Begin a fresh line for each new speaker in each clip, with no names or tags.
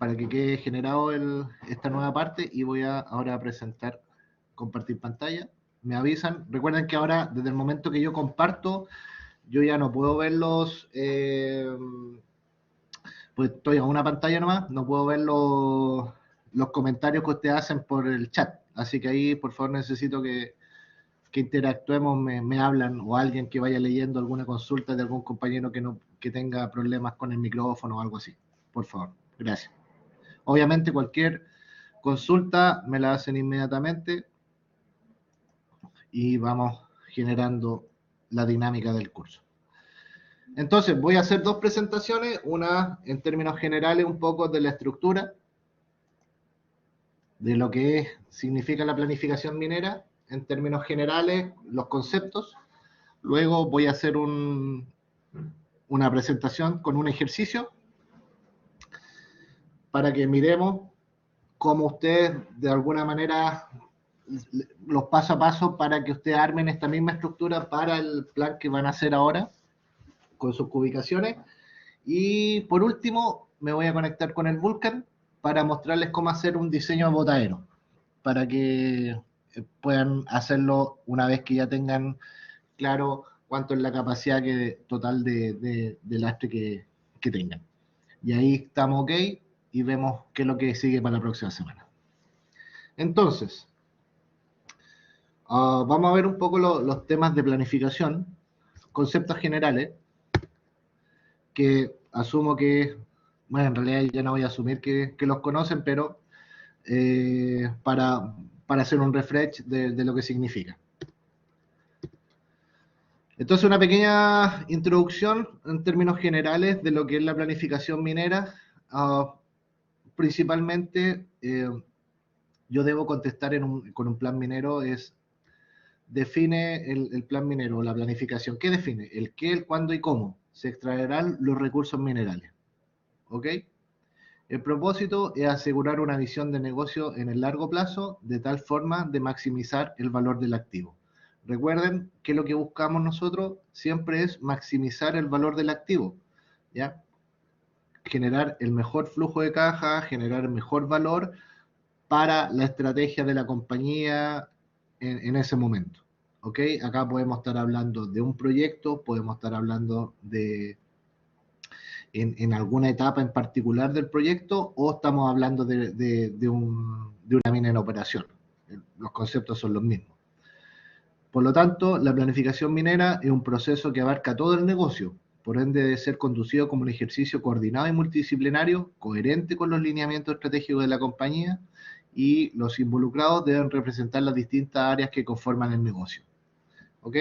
para que quede generado esta nueva parte y voy a ahora a presentar, compartir pantalla. Me avisan, recuerden que ahora desde el momento que yo comparto, yo ya no puedo verlos, pues estoy a una pantalla nomás, no puedo ver los comentarios que ustedes hacen por el chat, así que ahí por favor necesito que interactuemos, me hablan o alguien que vaya leyendo alguna consulta de algún compañero que tenga problemas con el micrófono o algo así, por favor, gracias. Obviamente cualquier consulta me la hacen inmediatamente y vamos generando la dinámica del curso. Entonces voy a hacer dos presentaciones, una en términos generales un poco de la estructura, de lo que significa la planificación minera, en términos generales, los conceptos. Luego voy a hacer una presentación con un ejercicio para que miremos cómo ustedes, de alguna manera, los paso a paso para que ustedes armen esta misma estructura para el plan que van a hacer ahora, con sus ubicaciones. Y por último, me voy a conectar con el Vulkan para mostrarles cómo hacer un diseño de botadero, para que puedan hacerlo una vez que ya tengan claro cuánto es la capacidad total de lastre que tengan. Y ahí estamos ok y vemos qué es lo que sigue para la próxima semana. Entonces, vamos a ver un poco los temas de planificación, conceptos generales, que asumo que, bueno, en realidad ya no voy a asumir que los conocen, pero para hacer un refresh de lo que significa. Entonces, una pequeña introducción en términos generales de lo que es la planificación minera. Principalmente, yo debo contestar con un plan minero define el plan minero, la planificación. ¿Qué define? El qué, el cuándo y cómo se extraerán los recursos minerales. ¿Ok? El propósito es asegurar una visión de negocio en el largo plazo de tal forma de maximizar el valor del activo. Recuerden que lo que buscamos nosotros siempre es maximizar el valor del activo, ¿ya? Generar el mejor flujo de caja, generar el mejor valor para la estrategia de la compañía en ese momento. ¿Ok? Acá podemos estar hablando de un proyecto, podemos estar hablando en alguna etapa en particular del proyecto o estamos hablando de una mina en operación. Los conceptos son los mismos. Por lo tanto, la planificación minera es un proceso que abarca todo el negocio, por ende debe ser conducido como un ejercicio coordinado y multidisciplinario, coherente con los lineamientos estratégicos de la compañía, y los involucrados deben representar las distintas áreas que conforman el negocio. ¿Ok?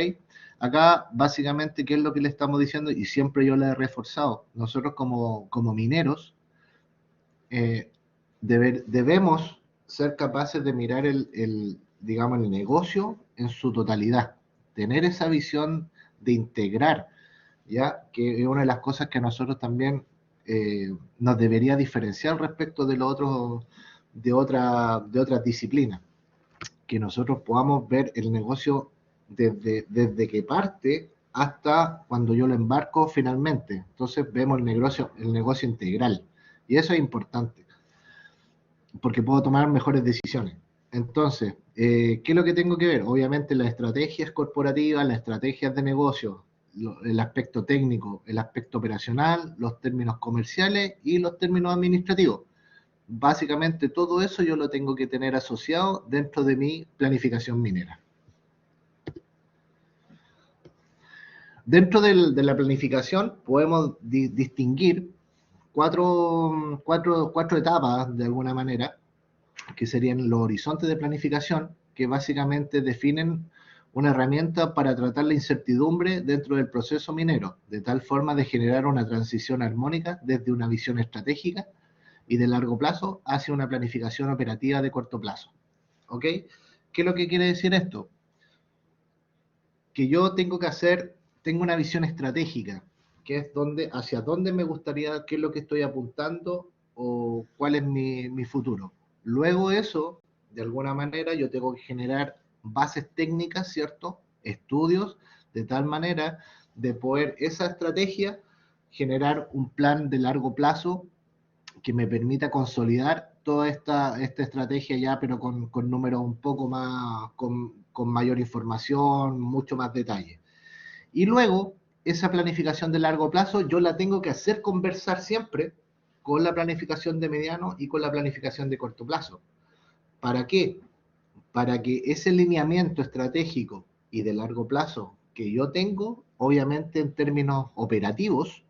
Acá, básicamente, ¿qué es lo que le estamos diciendo? Y siempre yo le he reforzado. Nosotros como mineros debemos ser capaces de mirar digamos, el negocio en su totalidad. Tener esa visión de integrar, ¿ya? Que es una de las cosas que a nosotros también nos debería diferenciar respecto de los otros, de otras disciplinas. Que nosotros podamos ver el negocio desde que parte hasta cuando yo lo embarco finalmente. Entonces vemos el negocio integral. Y eso es importante, porque puedo tomar mejores decisiones. Entonces, ¿qué es lo que tengo que ver? Obviamente las estrategias corporativas, las estrategias de negocio, el aspecto técnico, el aspecto operacional, los términos comerciales y los términos administrativos. Básicamente todo eso yo lo tengo que tener asociado dentro de mi planificación minera. Dentro de la planificación podemos distinguir cuatro etapas de alguna manera, que serían los horizontes de planificación, que básicamente definen una herramienta para tratar la incertidumbre dentro del proceso minero, de tal forma de generar una transición armónica desde una visión estratégica y de largo plazo hacia una planificación operativa de corto plazo. ¿Ok? ¿Qué es lo que quiere decir esto? Que yo tengo una visión estratégica, que es hacia dónde me gustaría, qué es lo que estoy apuntando o cuál es mi futuro. Luego eso, de alguna manera, yo tengo que generar bases técnicas, ¿cierto? Estudios, de tal manera de poder esa estrategia generar un plan de largo plazo que me permita consolidar toda esta estrategia ya, pero con números un poco más, con mayor información, mucho más detalle. Y luego, esa planificación de largo plazo, yo la tengo que hacer conversar siempre con la planificación de mediano y con la planificación de corto plazo. ¿Para qué? Para que ese lineamiento estratégico y de largo plazo que yo tengo, obviamente en términos operativos,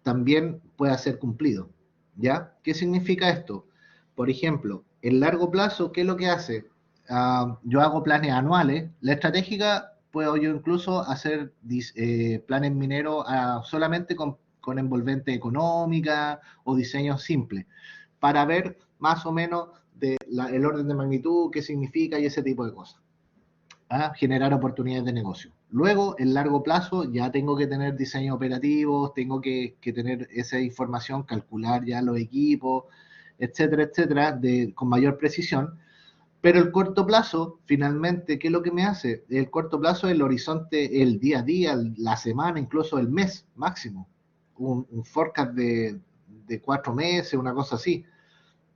también pueda ser cumplido. ¿Ya? ¿Qué significa esto? Por ejemplo, el largo plazo, ¿qué es lo que hace? Yo hago planes anuales. La estratégica puedo yo incluso hacer planes mineros solamente con envolvente económica o diseños simples, para ver más o menos el orden de magnitud, qué significa y ese tipo de cosas. Generar oportunidades de negocio. Luego, en largo plazo, ya tengo que tener diseños operativos, tengo que tener esa información, calcular ya los equipos, etcétera, etcétera, con mayor precisión. Pero el corto plazo, finalmente, ¿qué es lo que me hace? El corto plazo es el horizonte, el día a día, la semana, incluso el mes máximo. Un forecast de 4 meses, una cosa así.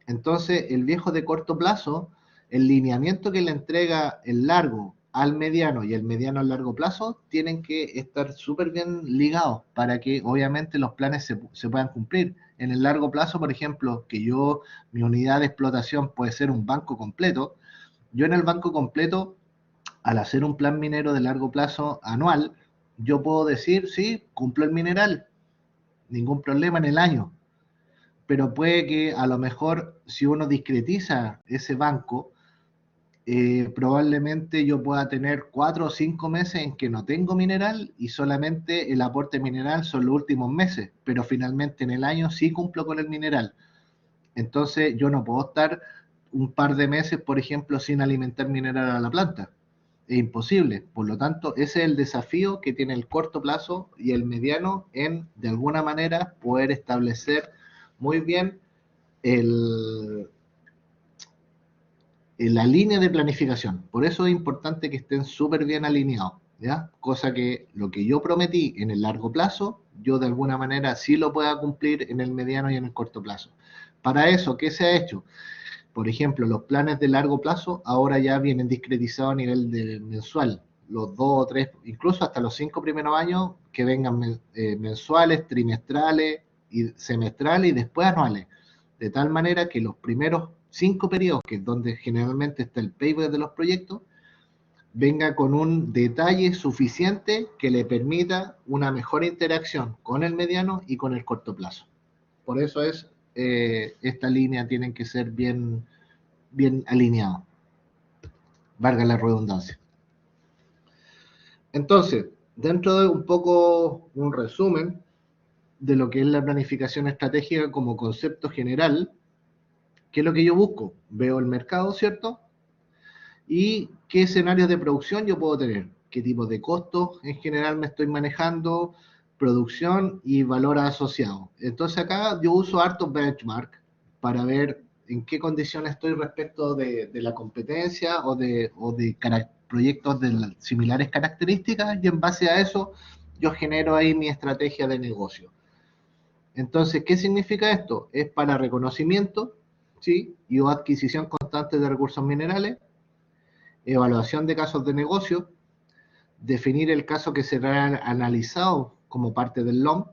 Entonces, el viejo de corto plazo, el lineamiento que le entrega el largo al mediano y el mediano al largo plazo, tienen que estar súper bien ligados para que obviamente los planes se puedan cumplir. En el largo plazo, por ejemplo, mi unidad de explotación puede ser un banco completo. Yo en el banco completo, al hacer un plan minero de largo plazo anual, yo puedo decir, sí, cumplo el mineral, ningún problema en el año, pero puede que a lo mejor si uno discretiza ese banco, probablemente yo pueda tener 4 o 5 meses en que no tengo mineral y solamente el aporte mineral son los últimos meses, pero finalmente en el año sí cumplo con el mineral. Entonces yo no puedo estar un par de meses, por ejemplo, sin alimentar mineral a la planta. Es imposible. Por lo tanto, ese es el desafío que tiene el corto plazo y el mediano en, de alguna manera, poder establecer muy bien la línea de planificación. Por eso es importante que estén súper bien alineados, ¿ya? Cosa que lo que yo prometí en el largo plazo, yo de alguna manera sí lo pueda cumplir en el mediano y en el corto plazo. Para eso, ¿qué se ha hecho? Por ejemplo, los planes de largo plazo ahora ya vienen discretizados a nivel de mensual. Los 2 o 3, incluso hasta los 5 primeros años, que vengan mensuales, trimestrales, y semestrales y después anuales. De tal manera que los primeros 5 periodos, que es donde generalmente está el payback de los proyectos, venga con un detalle suficiente que le permita una mejor interacción con el mediano y con el corto plazo. Por eso esta línea tienen que ser bien alineados, valga la redundancia. Entonces, dentro de un poco un resumen de lo que es la planificación estratégica como concepto general, ¿qué es lo que yo busco? Veo el mercado, ¿cierto? Y qué escenarios de producción yo puedo tener, qué tipos de costos en general me estoy manejando, producción y valor asociado. Entonces acá yo uso harto benchmark para ver en qué condiciones estoy respecto de la competencia o de proyectos de similares características, y en base a eso yo genero ahí mi estrategia de negocio. Entonces, ¿qué significa esto? Es para reconocimiento, ¿sí? Y o adquisición constante de recursos minerales, evaluación de casos de negocio, definir el caso que será analizado como parte del LOM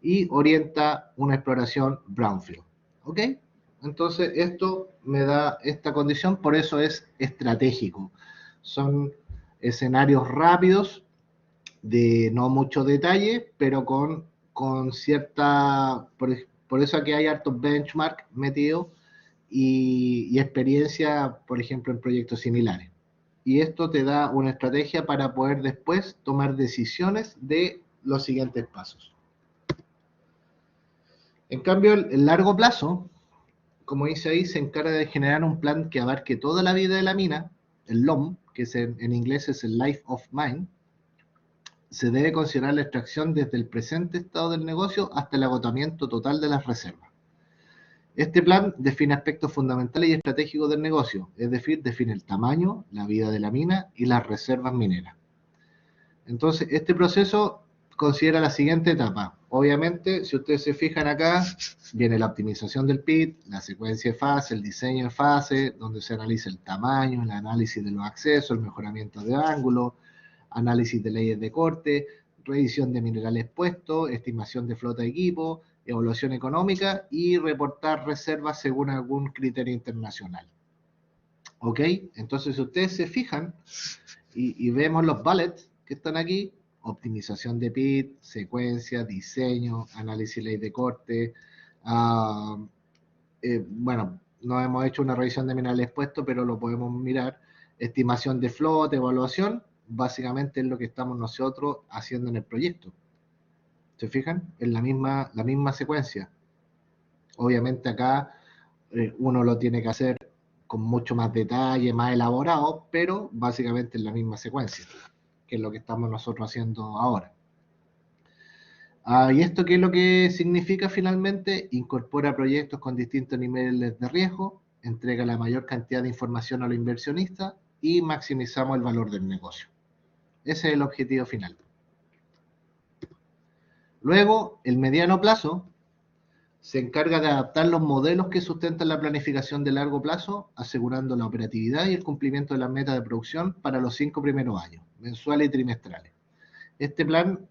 y orienta una exploración brownfield. ¿Ok? Entonces, esto me da esta condición, por eso es estratégico. Son escenarios rápidos, de no mucho detalle, pero con cierta... Por eso aquí hay hartos benchmark metidos y experiencia, por ejemplo, en proyectos similares. Y esto te da una estrategia para poder después tomar decisiones de los siguientes pasos. En cambio, el largo plazo, como dice ahí, se encarga de generar un plan que abarque toda la vida de la mina, el LOM, que en inglés es el Life of Mine. Se debe considerar la extracción desde el presente estado del negocio hasta el agotamiento total de las reservas. Este plan define aspectos fundamentales y estratégicos del negocio, es decir, define el tamaño, la vida de la mina y las reservas mineras. Entonces, este proceso considera la siguiente etapa. Obviamente, si ustedes se fijan acá, viene la optimización del PIT, la secuencia de fase, el diseño de fase, donde se analiza el tamaño, el análisis de los accesos, el mejoramiento de ángulos, análisis de leyes de corte, revisión de minerales puestos, estimación de flota de equipo, evaluación económica y reportar reservas según algún criterio internacional. ¿Ok? Entonces, si ustedes se fijan y vemos los bullets que están aquí, optimización de PIT, secuencia, diseño, análisis ley de corte, bueno, no hemos hecho una revisión de minerales puestos, pero lo podemos mirar, estimación de flota, evaluación, básicamente es lo que estamos nosotros haciendo en el proyecto. ¿Se fijan? Es la misma secuencia. Obviamente acá uno lo tiene que hacer con mucho más detalle, más elaborado, pero básicamente es la misma secuencia, que es lo que estamos nosotros haciendo ahora. ¿Y esto qué es lo que significa finalmente? Incorpora proyectos con distintos niveles de riesgo, entrega la mayor cantidad de información a los inversionistas y maximizamos el valor del negocio. Ese es el objetivo final. Luego, el mediano plazo se encarga de adaptar los modelos que sustentan la planificación de largo plazo, asegurando la operatividad y el cumplimiento de las metas de producción para los 5 primeros años, mensuales y trimestrales. Este plan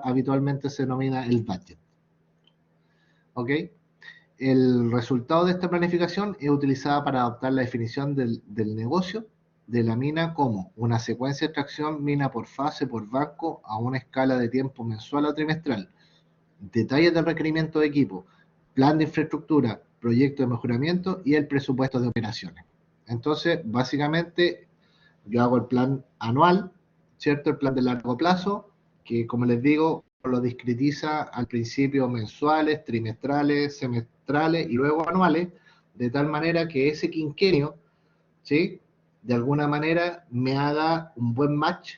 habitualmente se denomina el budget. ¿Ok? El resultado de esta planificación es utilizada para adaptar la definición del negocio de la mina como una secuencia de extracción mina por fase, por banco, a una escala de tiempo mensual o trimestral, detalles del requerimiento de equipo, plan de infraestructura, proyecto de mejoramiento y el presupuesto de operaciones. Entonces, básicamente, yo hago el plan anual, ¿cierto? El plan de largo plazo, que como les digo, lo discretiza al principio mensuales, trimestrales, semestrales y luego anuales, de tal manera que ese quinquenio, ¿sí? De alguna manera me haga un buen match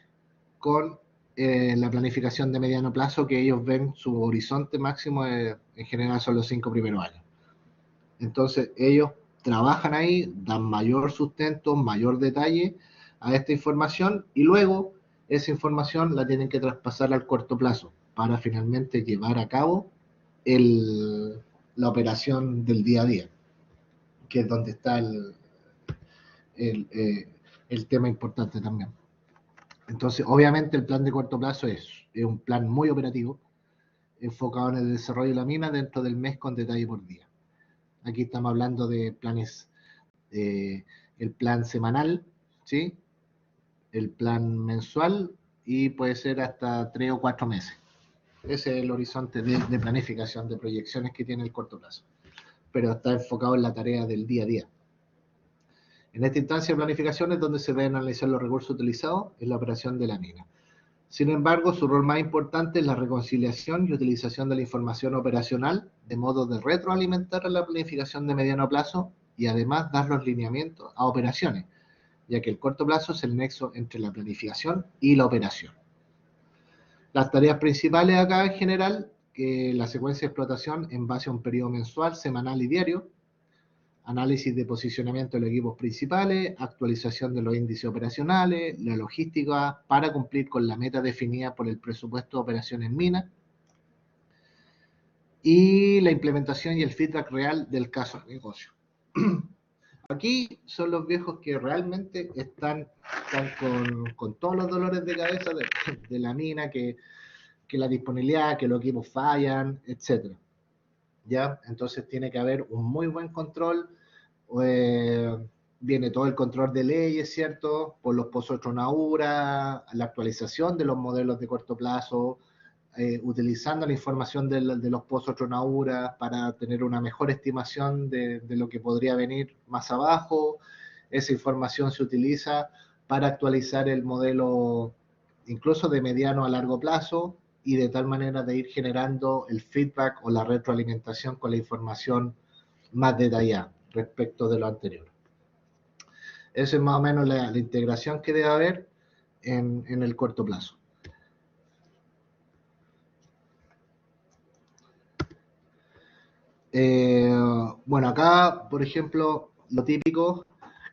con la planificación de mediano plazo, que ellos ven su horizonte máximo en general son los 5 primeros años. Entonces ellos trabajan ahí, dan mayor sustento, mayor detalle a esta información y luego esa información la tienen que traspasar al corto plazo para finalmente llevar a cabo la operación del día a día, que es donde está el tema importante también. Entonces, obviamente el plan de corto plazo es un plan muy operativo, enfocado en el desarrollo de la mina dentro del mes con detalle por día. Aquí estamos hablando de planes, el plan semanal, ¿sí? El plan mensual y puede ser hasta 3 o 4 meses. Ese es el horizonte de planificación de proyecciones que tiene el corto plazo, pero está enfocado en la tarea del día a día. En esta instancia de planificación es donde se deben analizar los recursos utilizados en la operación de la mina. Sin embargo, su rol más importante es la reconciliación y utilización de la información operacional de modo de retroalimentar la planificación de mediano plazo y además dar los lineamientos a operaciones, ya que el corto plazo es el nexo entre la planificación y la operación. Las tareas principales acá en general, que la secuencia de explotación en base a un periodo mensual, semanal y diario, análisis de posicionamiento de los equipos principales, actualización de los índices operacionales, la logística para cumplir con la meta definida por el presupuesto de operaciones minas, y la implementación y el feedback real del caso de negocio. Aquí son los viejos que realmente están con todos los dolores de cabeza de la mina, que la disponibilidad, que los equipos fallan, etc. ¿Ya? Entonces tiene que haber un muy buen control. Viene todo el control de leyes, ¿cierto? Por los pozos Tronaura, la actualización de los modelos de corto plazo, utilizando la información de los pozos Tronaura para tener una mejor estimación de lo que podría venir más abajo. Esa información se utiliza para actualizar el modelo incluso de mediano a largo plazo y de tal manera de ir generando el feedback o la retroalimentación con la información más detallada respecto de lo anterior. Esa es más o menos la integración que debe haber en el corto plazo. Bueno, acá, por ejemplo, lo típico,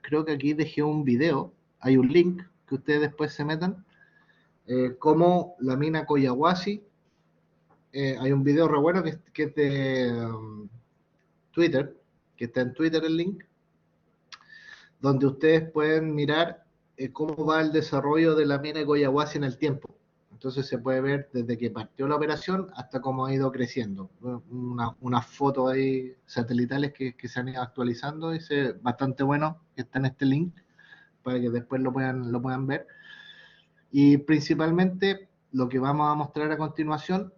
creo que aquí dejé un video, hay un link que ustedes después se metan, como la mina Collahuasi hay un video re bueno que es de Twitter, que está en Twitter el link, donde ustedes pueden mirar cómo va el desarrollo de la mina de Collahuasi en el tiempo. Entonces se puede ver desde que partió la operación hasta cómo ha ido creciendo. Unas fotos ahí satelitales que se han ido actualizando, y es bastante bueno, que está en este link, para que después lo puedan ver. Y principalmente lo que vamos a mostrar a continuación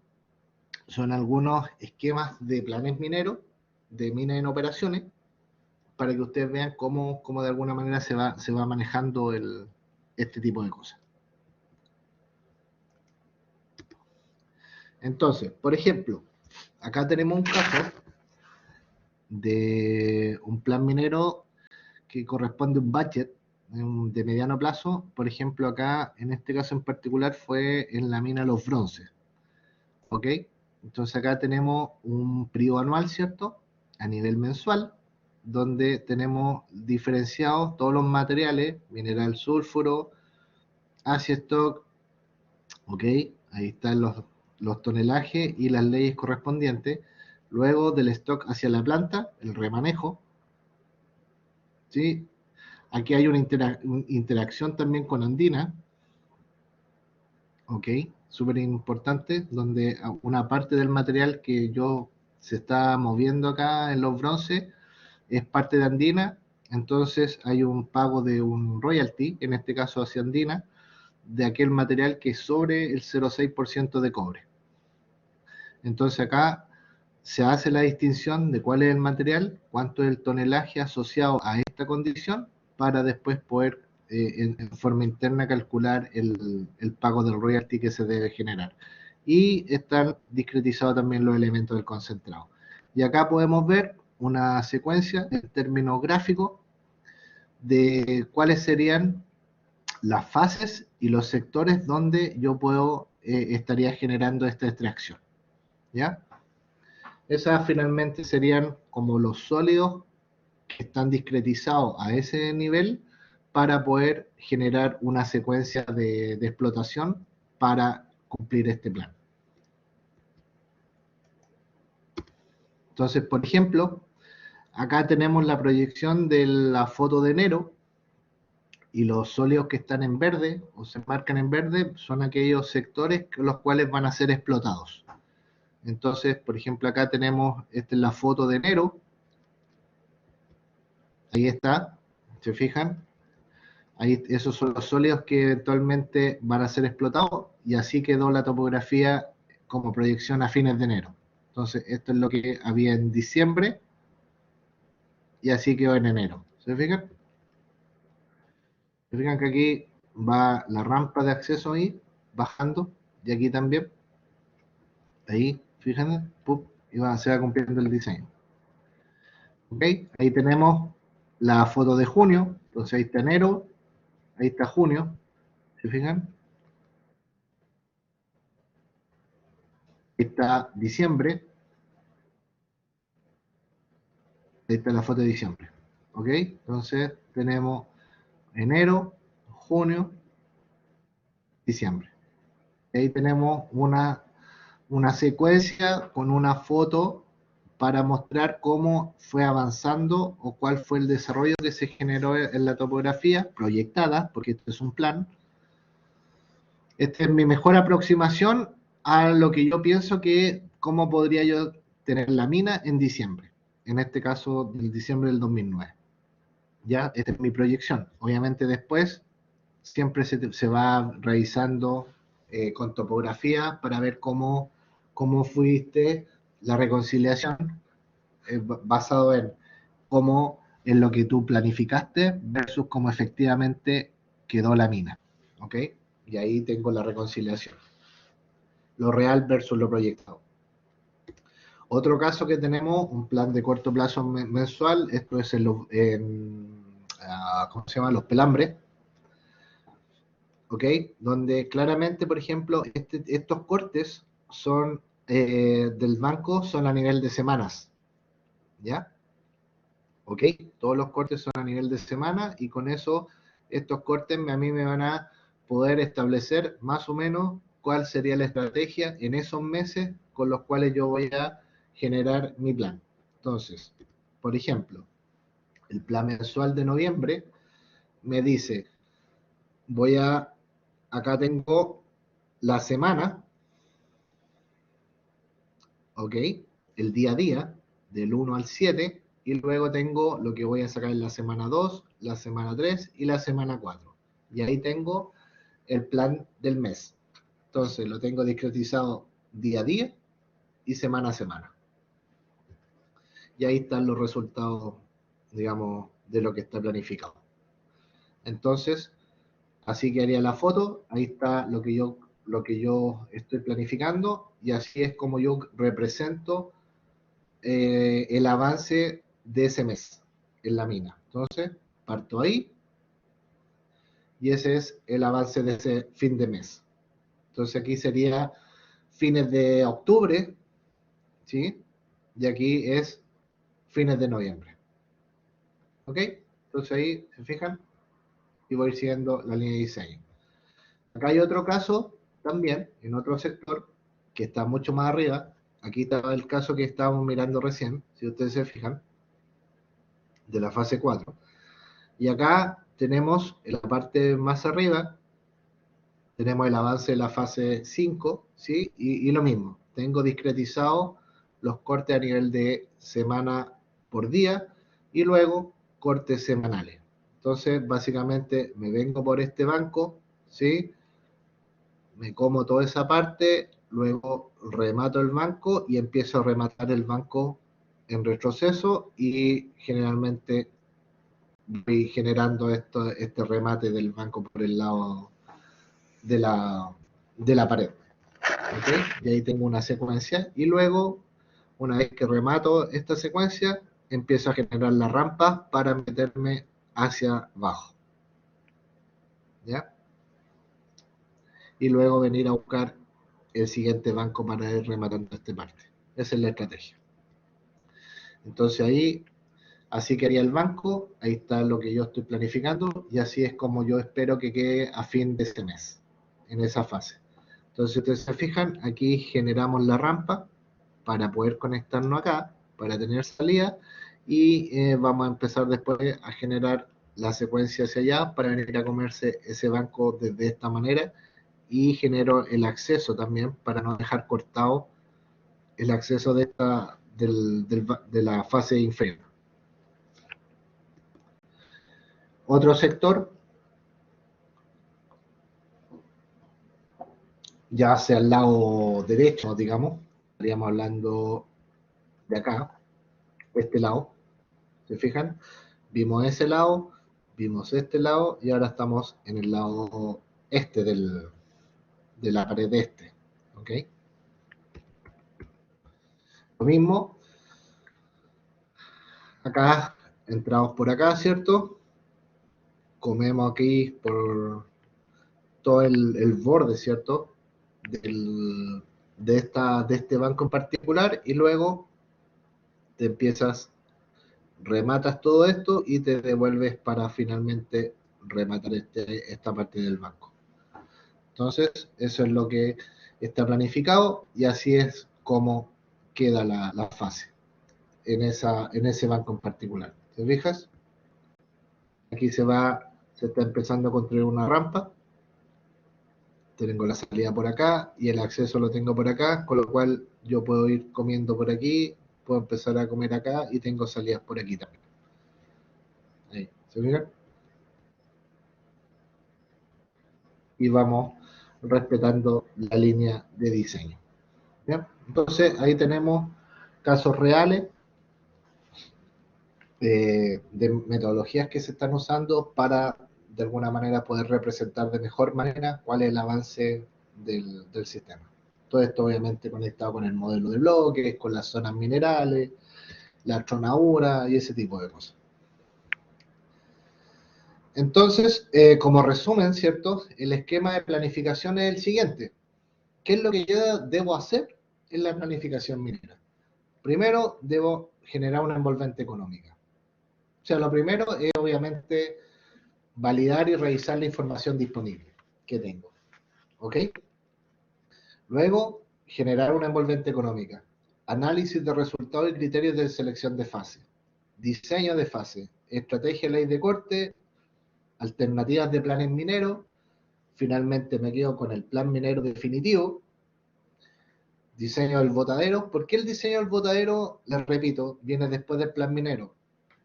son algunos esquemas de planes mineros, de minas en operaciones, para que ustedes vean cómo de alguna manera se va manejando este tipo de cosas. Entonces, por ejemplo, acá tenemos un caso de un plan minero que corresponde a un budget de mediano plazo. Por ejemplo, acá, en este caso en particular, fue en la mina Los Bronces. ¿Ok? Entonces acá tenemos un periodo anual, ¿cierto? A nivel mensual, donde tenemos diferenciados todos los materiales, mineral sulfuro, acid stock, ¿ok? Ahí están los tonelajes y las leyes correspondientes. Luego del stock hacia la planta, el remanejo, ¿sí? Aquí hay una interacción también con Andina, ¿ok? Súper importante, donde una parte del material que yo se está moviendo acá en los bronces es parte de Andina, entonces hay un pago de un royalty, en este caso hacia Andina, de aquel material que es sobre el 0,6% de cobre. Entonces acá se hace la distinción de cuál es el material, cuánto es el tonelaje asociado a esta condición, para después poder en forma interna calcular el pago del royalty que se debe generar. Y están discretizados también los elementos del concentrado. Y acá podemos ver una secuencia en términos gráficos de cuáles serían las fases y los sectores donde yo estaría generando esta extracción. ¿Ya? Esas finalmente serían como los sólidos que están discretizados a ese nivel para poder generar una secuencia de explotación para cumplir este plan. Entonces, por ejemplo, acá tenemos la proyección de la foto de enero, y los sólidos que están en verde o se marcan en verde son aquellos sectores los cuales van a ser explotados. Entonces, por ejemplo, acá tenemos, esta es la foto de enero, ahí está, ¿se fijan? Ahí, esos son los sólidos que eventualmente van a ser explotados, y así quedó la topografía como proyección a fines de enero. Entonces, esto es lo que había en diciembre, y así quedó en enero. ¿Se fijan? Se fijan que aquí va la rampa de acceso ahí, bajando, y aquí también. Ahí, fíjense, se va cumpliendo el diseño. ¿Ok? Ahí tenemos la foto de junio, entonces ahí está enero, ahí está junio, ¿se fijan? Ahí está diciembre, ahí está la foto de diciembre. ¿Ok? Entonces tenemos enero, junio, diciembre. Ahí tenemos una secuencia con una foto para mostrar cómo fue avanzando o cuál fue el desarrollo que se generó en la topografía proyectada, porque esto es un plan. Esta es mi mejor aproximación a lo que yo pienso que cómo podría yo tener la mina en diciembre, en este caso del diciembre del 2009. Ya, esta es mi proyección. Obviamente después siempre se va revisando con topografía para ver cómo fuiste la reconciliación basado en cómo en lo que tú planificaste versus cómo efectivamente quedó la mina. ¿Ok? Y ahí tengo la reconciliación. Lo real versus lo proyectado. Otro caso que tenemos, un plan de corto plazo mensual, esto es ¿cómo se llama? Los pelambres. ¿Ok? Donde claramente, por ejemplo, estos cortes son del banco son a nivel de semanas. ¿Ya? ¿Ok? Todos los cortes son a nivel de semana, y con eso estos cortes a mí me van a poder establecer más o menos cuál sería la estrategia en esos meses con los cuales yo voy a generar mi plan. Entonces, por ejemplo, el plan mensual de noviembre me dice, acá tengo la semana, ¿ok? El día a día, del 1 al 7, y luego tengo lo que voy a sacar en la semana 2, la semana 3 y la semana 4. Y ahí tengo el plan del mes. Entonces lo tengo discretizado día a día y semana a semana. Y ahí están los resultados, digamos, de lo que está planificado. Entonces, así quedaría la foto, ahí está lo que yo estoy planificando y así es como yo represento el avance de ese mes en la mina. Entonces, parto ahí y ese es el avance de ese fin de mes. Entonces aquí sería fines de octubre, ¿sí? Y aquí es fines de noviembre. ¿Ok? Entonces ahí, ¿se fijan? Y voy siguiendo la línea de diseño. Acá hay otro caso también, en otro sector, que está mucho más arriba. Aquí está el caso que estábamos mirando recién, si ustedes se fijan, de la fase 4. Y acá tenemos, en la parte más arriba, tenemos el avance de la fase 5, ¿sí? Y lo mismo, tengo discretizado los cortes a nivel de semana por día y luego cortes semanales. Entonces, básicamente, me vengo por este banco, ¿sí? Me como toda esa parte, luego remato el banco y empiezo a rematar el banco en retroceso y generalmente voy generando este remate del banco por el lado de la pared. ¿Okay? Y ahí tengo una secuencia y luego, una vez que remato esta secuencia, empiezo a generar la rampa para meterme hacia abajo. ¿Ya? Y luego venir a buscar el siguiente banco para ir rematando esta parte. Esa es la estrategia. Entonces ahí, así quedaría el banco, ahí está lo que yo estoy planificando y así es como yo espero que quede a fin de este mes, en esa fase. Entonces, si ustedes se fijan, aquí generamos la rampa para poder conectarnos acá, para tener salida, y vamos a empezar después a generar la secuencia hacia allá para venir a comerse ese banco desde esta manera y genero el acceso también para no dejar cortado el acceso de la fase inferior. Otro sector, ya hacia el lado derecho, digamos, estaríamos hablando de acá, este lado, ¿se fijan? Vimos ese lado, vimos este lado y ahora estamos en el lado este de la pared este, ¿ok? Lo mismo, acá, entramos por acá, ¿cierto? Comemos aquí por todo el borde, ¿cierto? De este banco en particular y luego te rematas todo esto y te devuelves para finalmente rematar esta parte del banco. Entonces, eso es lo que está planificado y así es como queda la fase en ese banco en particular. ¿Te fijas? Aquí se está empezando a construir una rampa. Tengo la salida por acá y el acceso lo tengo por acá, con lo cual yo puedo ir comiendo por aquí, puedo empezar a comer acá y tengo salidas por aquí también. Ahí, ¿se fijan? Y vamos respetando la línea de diseño. ¿Bien? Entonces ahí tenemos casos reales de metodologías que se están usando para de alguna manera poder representar de mejor manera cuál es el avance del sistema. Todo esto obviamente conectado con el modelo de bloques, con las zonas minerales, la astronaura y ese tipo de cosas. Entonces, como resumen, ¿cierto? El esquema de planificación es el siguiente. ¿Qué es lo que yo debo hacer en la planificación minera? Primero, debo generar una envolvente económica. O sea, lo primero es obviamente validar y revisar la información disponible que tengo. ¿Ok? Luego, generar una envolvente económica, análisis de resultados y criterios de selección de fase, diseño de fase, estrategia de ley de corte, alternativas de planes mineros, finalmente me quedo con el plan minero definitivo, diseño del botadero. ¿Por qué el diseño del botadero, les repito, viene después del plan minero?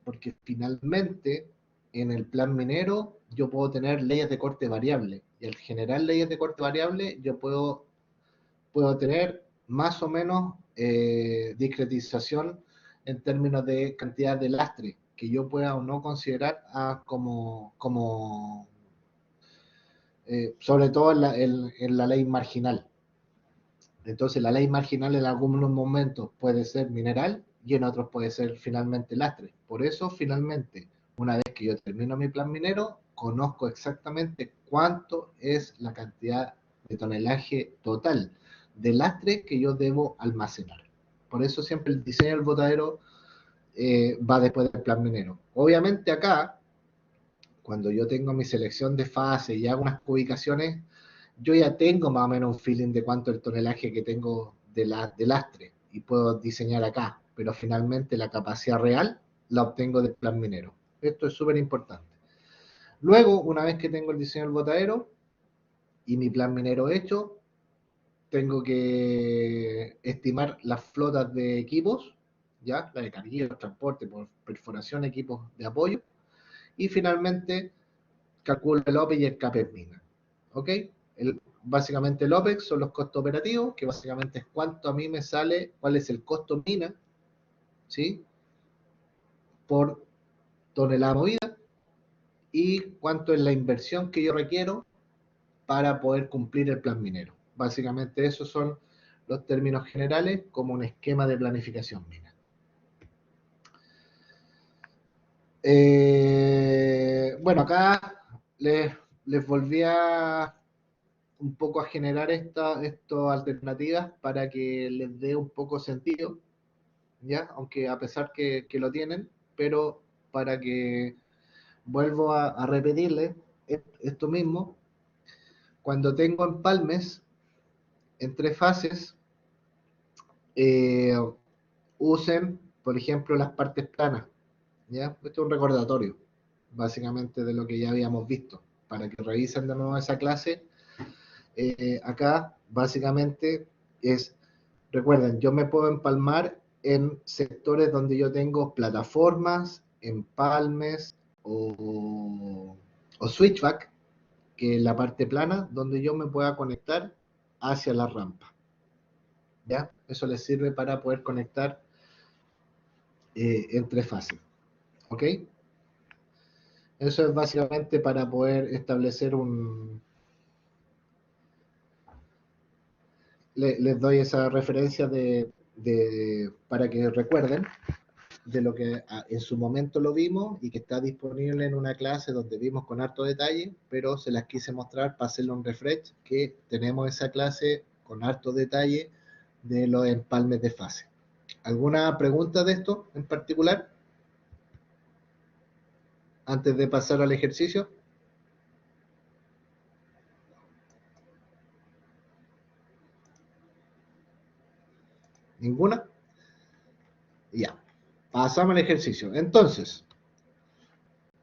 Porque finalmente en el plan minero yo puedo tener leyes de corte variable, y al generar leyes de corte variable yo puedo tener más o menos discretización en términos de cantidad de lastre que yo pueda o no considerar como sobre todo en la ley marginal. Entonces la ley marginal en algunos momentos puede ser mineral y en otros puede ser finalmente lastre. Por eso finalmente, una vez que yo termino mi plan minero, conozco exactamente cuánto es la cantidad de tonelaje total de lastre que yo debo almacenar. Por eso siempre el diseño del botadero va después del plan minero. Obviamente acá, cuando yo tengo mi selección de fase y hago unas ubicaciones, yo ya tengo más o menos un feeling de cuánto es el tonelaje que tengo de lastre y puedo diseñar acá, pero finalmente la capacidad real la obtengo del plan minero. Esto es súper importante. Luego, una vez que tengo el diseño del botadero y mi plan minero hecho, tengo que estimar las flotas de equipos, ya, la de carguillo, transporte, por perforación, equipos de apoyo, y finalmente calculo el OPEX y el CAPEX mina. ¿Ok? Básicamente el OPEX son los costos operativos, que básicamente es cuánto a mí me sale, cuál es el costo mina, ¿sí? Por tonelada movida, y cuánto es la inversión que yo requiero para poder cumplir el plan minero. Básicamente esos son los términos generales como un esquema de planificación mina. Bueno, acá les volví un poco a generar estas alternativas para que les dé un poco sentido, ¿ya? Aunque a pesar que lo tienen, pero para que vuelvo a repetirles esto mismo, cuando tengo empalmes en 3 fases, eh, usen, por ejemplo, las partes planas, ¿ya? Esto es un recordatorio, básicamente, de lo que ya habíamos visto, para que revisen de nuevo esa clase. Acá, básicamente, recuerden, yo me puedo empalmar en sectores donde yo tengo plataformas, empalmes o switchback, que es la parte plana, donde yo me pueda conectar hacia la rampa. ¿Ya? Eso les sirve para poder conectar entre fases. ¿Ok? Eso es básicamente para poder establecer les doy esa referencia para que recuerden de lo que en su momento lo vimos y que está disponible en una clase donde vimos con harto detalle, pero se las quise mostrar para hacerle un refresh, que tenemos esa clase con harto detalle de los empalmes de fase. ¿Alguna pregunta de esto en particular? Antes de pasar al ejercicio. ¿Ninguna? Ya. Pasamos al ejercicio. Entonces,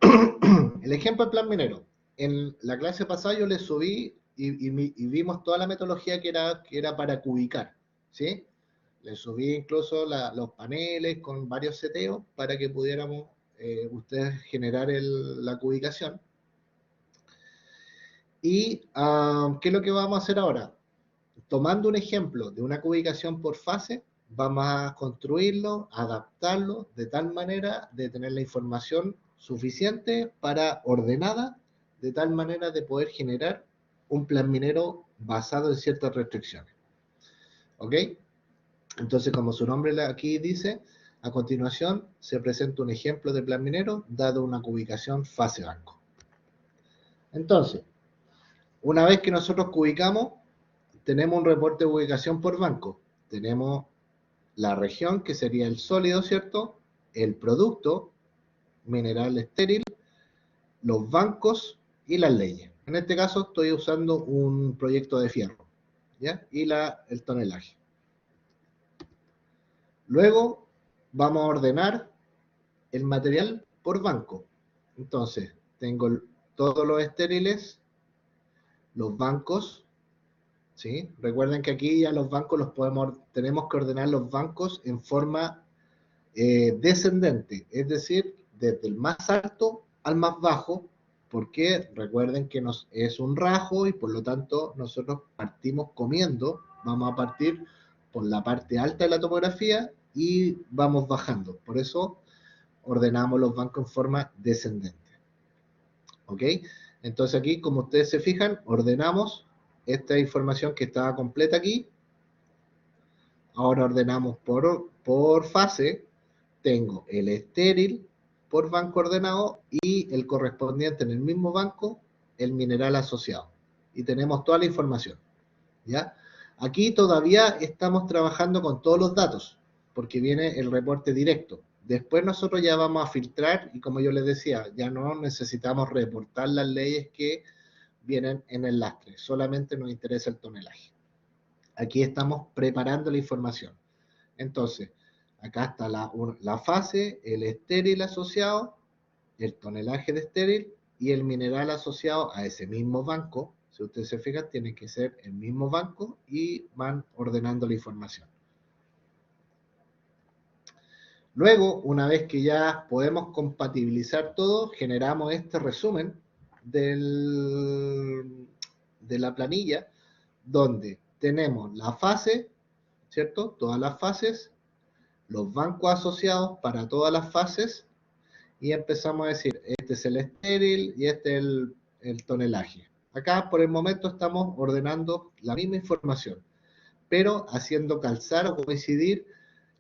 el ejemplo del plan minero. En la clase pasada yo les subí y vimos toda la metodología que era para cubicar, ¿sí? Les subí incluso los paneles con varios seteos para que pudiéramos ustedes generar la cubicación. ¿Y qué es lo que vamos a hacer ahora? Tomando un ejemplo de una cubicación por fase, vamos a construirlo, adaptarlo de tal manera de tener la información suficiente para ordenada, de tal manera de poder generar un plan minero basado en ciertas restricciones. ¿Ok? Entonces, como su nombre aquí dice, a continuación se presenta un ejemplo de plan minero dado una cubicación fase banco. Entonces, una vez que nosotros cubicamos, tenemos un reporte de ubicación por banco. Tenemos la región, que sería el sólido, ¿cierto? El producto, mineral estéril, los bancos y las leyes. En este caso estoy usando un proyecto de fierro, ¿ya? Y el tonelaje. Luego vamos a ordenar el material por banco. Entonces, tengo todos los estériles, los bancos, ¿sí? Recuerden que aquí ya los bancos tenemos que ordenar los bancos en forma descendente, es decir, desde el más alto al más bajo, porque recuerden que es un rajo y por lo tanto nosotros partimos comiendo, vamos a partir por la parte alta de la topografía y vamos bajando. Por eso ordenamos los bancos en forma descendente. ¿Ok? Entonces aquí, como ustedes se fijan, ordenamos esta información que estaba completa aquí. Ahora ordenamos por fase. Tengo el estéril por banco ordenado y el correspondiente en el mismo banco, el mineral asociado. Y tenemos toda la información. ¿Ya? Aquí todavía estamos trabajando con todos los datos, porque viene el reporte directo. Después nosotros ya vamos a filtrar y como yo les decía, ya no necesitamos reportar las leyes que vienen en el lastre, solamente nos interesa el tonelaje. Aquí estamos preparando la información. Entonces, acá está la fase, el estéril asociado, el tonelaje de estéril y el mineral asociado a ese mismo banco. Si ustedes se fijan, tiene que ser el mismo banco y van ordenando la información. Luego, una vez que ya podemos compatibilizar todo, generamos este resumen de la planilla, donde tenemos la fase, ¿cierto? Todas las fases, los bancos asociados para todas las fases, y empezamos a decir, este es el estéril y este es el tonelaje. Acá, por el momento, estamos ordenando la misma información, pero haciendo calzar o coincidir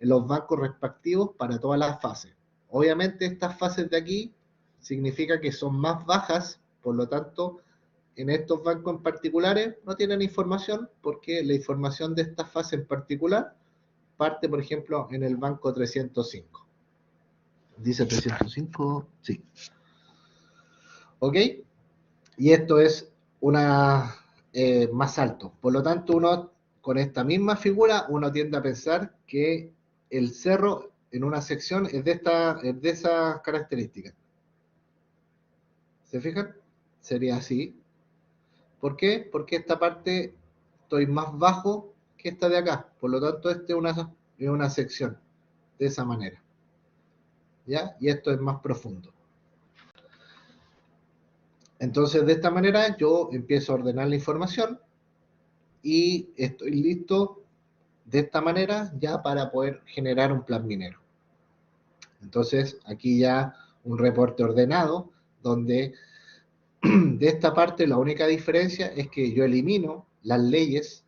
los bancos respectivos para todas las fases. Obviamente estas fases de aquí significa que son más bajas, por lo tanto, en estos bancos en particulares no tienen información porque la información de esta fase en particular parte, por ejemplo, en el banco 305. ¿Dice 305? Sí. ¿Ok? Y esto es una más alto. Por lo tanto, uno con esta misma figura, uno tiende a pensar que el cerro en una sección es de esas características. ¿Se fijan? Sería así. ¿Por qué? Porque esta parte estoy más bajo que esta de acá. Por lo tanto, esta es una sección de esa manera. ¿Ya? Y esto es más profundo. Entonces, de esta manera yo empiezo a ordenar la información y estoy listo de esta manera ya para poder generar un plan minero. Entonces, aquí ya un reporte ordenado donde de esta parte la única diferencia es que yo elimino las leyes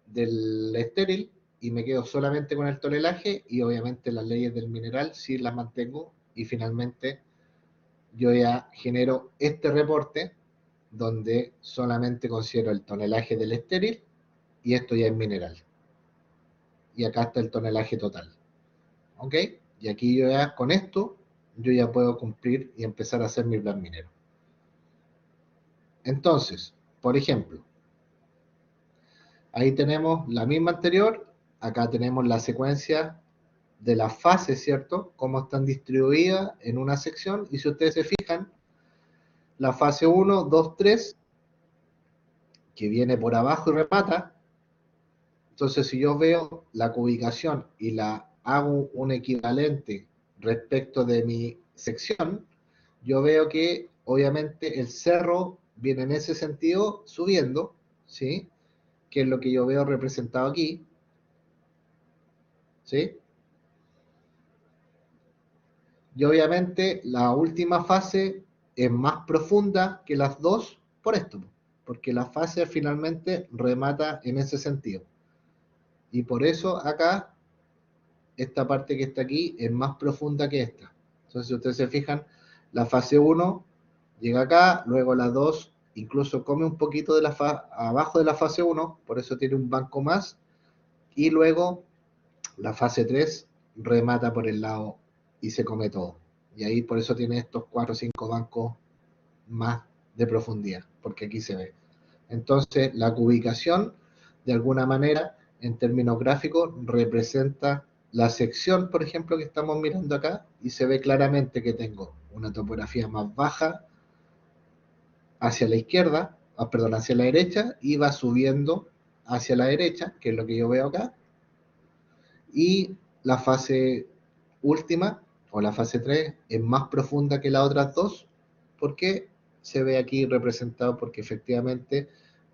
del estéril y me quedo solamente con el tonelaje y obviamente las leyes del mineral sí las mantengo y finalmente yo ya genero este reporte donde solamente considero el tonelaje del estéril y esto ya es mineral. Y acá está el tonelaje total. ¿Ok? Y aquí yo ya con esto, yo ya puedo cumplir y empezar a hacer mi plan minero. Entonces, por ejemplo, ahí tenemos la misma anterior, acá tenemos la secuencia de las fases, ¿cierto? Cómo están distribuidas en una sección, y si ustedes se fijan, la fase 1, 2, 3, que viene por abajo y remata, entonces si yo veo la ubicación y la hago un equivalente respecto de mi sección, yo veo que obviamente el cerro viene en ese sentido subiendo, ¿sí? Que es lo que yo veo representado aquí, ¿sí? Y obviamente la última fase es más profunda que las dos por esto, porque la fase finalmente remata en ese sentido. Y por eso acá, esta parte que está aquí es más profunda que esta. Entonces, si ustedes se fijan, la fase 1 llega acá, luego la 2 incluso come un poquito de abajo de la fase 1, por eso tiene un banco más, y luego la fase 3 remata por el lado y se come todo. Y ahí por eso tiene estos 4 o 5 bancos más de profundidad, porque aquí se ve. Entonces, la cubicación de alguna manera, en términos gráficos, representa la sección, por ejemplo, que estamos mirando acá, y se ve claramente que tengo una topografía más baja hacia la izquierda, perdón, hacia la derecha, y va subiendo hacia la derecha, que es lo que yo veo acá, y la fase última, o la fase 3, es más profunda que las otras dos, porque se ve aquí representado porque efectivamente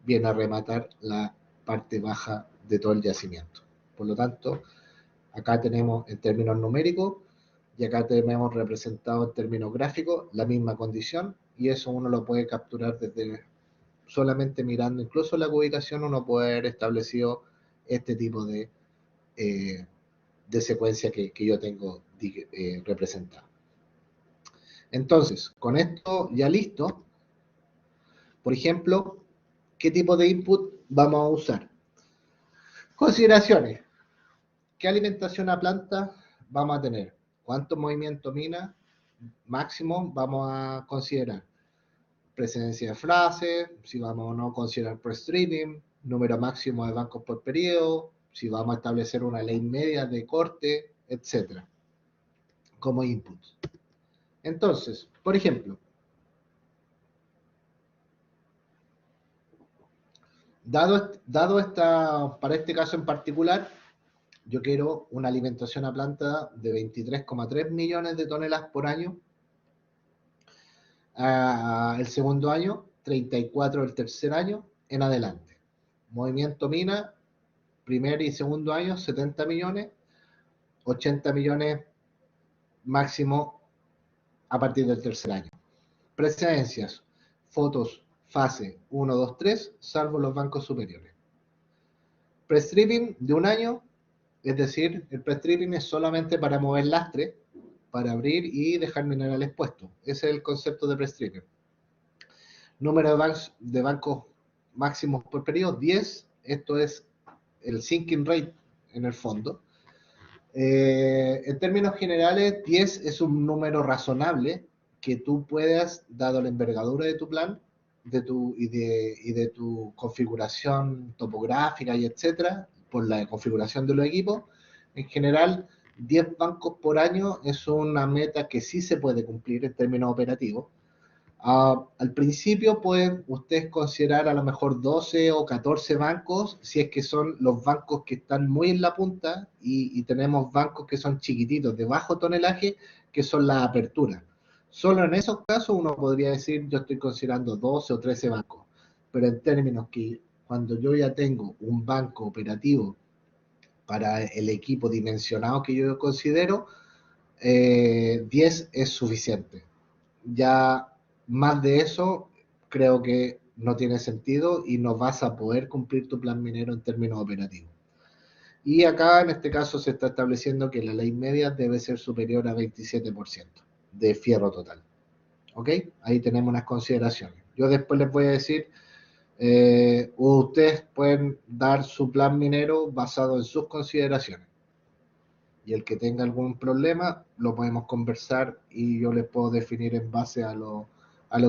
viene a rematar la parte baja de todo el yacimiento. Por lo tanto, acá tenemos en términos numéricos y acá tenemos representado en términos gráficos la misma condición, y eso uno lo puede capturar desde solamente mirando incluso la ubicación. Uno puede haber establecido este tipo eh, de secuencia que yo tengo representada. Entonces, con esto ya listo, por ejemplo, ¿qué tipo de input vamos a usar? Consideraciones. ¿Qué alimentación a planta vamos a tener? ¿Cuántos movimientos mina máximo vamos a considerar? Presencia de frases, si vamos o no a considerar pre-streaming, número máximo de bancos por periodo, si vamos a establecer una ley media de corte, etc. como input. Entonces, por ejemplo, para este caso en particular, yo quiero una alimentación a planta de 23,3 millones de toneladas por año el segundo año, 34 el tercer año en adelante. Movimiento mina, primer y segundo año, 70 millones, 80 millones máximo a partir del tercer año. Precedencias, fotos, fase 1, 2, 3, salvo los bancos superiores. Pre-stripping de un año, es decir, el pre-stripping es solamente para mover lastre, para abrir y dejar minerales puestos. Ese es el concepto de pre-stripping. Número de bancos máximos por periodo, 10. Esto es el sinking rate en el fondo. En términos generales, 10 es un número razonable que tú puedas, dado la envergadura de tu plan y de tu configuración topográfica y etcétera, por la configuración de los equipos, en general, 10 bancos por año es una meta que sí se puede cumplir en términos operativos. Al principio pueden ustedes considerar a lo mejor 12 o 14 bancos, si es que son los bancos que están muy en la punta, y tenemos bancos que son chiquititos, de bajo tonelaje, que son las aperturas. Solo en esos casos uno podría decir, yo estoy considerando 12 o 13 bancos, pero en términos que cuando yo ya tengo un banco operativo para el equipo dimensionado que yo considero, 10 es suficiente. Ya más de eso creo que no tiene sentido y no vas a poder cumplir tu plan minero en términos operativos. Y acá en este caso se está estableciendo que la ley media debe ser superior a 27% de fierro total. ¿Ok? Ahí tenemos unas consideraciones. Yo después les voy a decir, ustedes pueden dar su plan minero basado en sus consideraciones. Y el que tenga algún problema, lo podemos conversar y yo les puedo definir en base a lo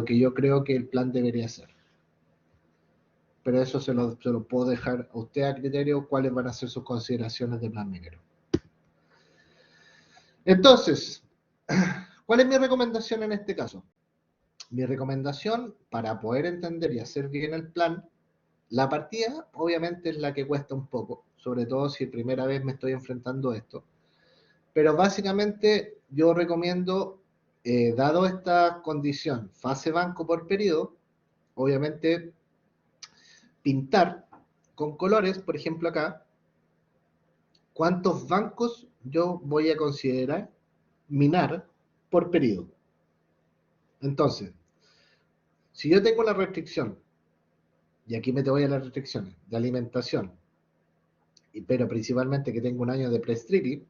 que yo creo que el plan debería ser. Pero eso se lo puedo dejar a usted a criterio, cuáles van a ser sus consideraciones de plan minero. Entonces, ¿cuál es mi recomendación en este caso? Mi recomendación, para poder entender y hacer bien el plan, la partida obviamente es la que cuesta un poco, sobre todo si primera vez me estoy enfrentando a esto. Pero básicamente yo recomiendo, dado esta condición, fase banco por periodo, obviamente pintar con colores, por ejemplo acá, cuántos bancos yo voy a considerar minar por periodo. Entonces, si yo tengo la restricción, y aquí me te voy a las restricciones de alimentación, pero principalmente que tengo un año de pre-stripping,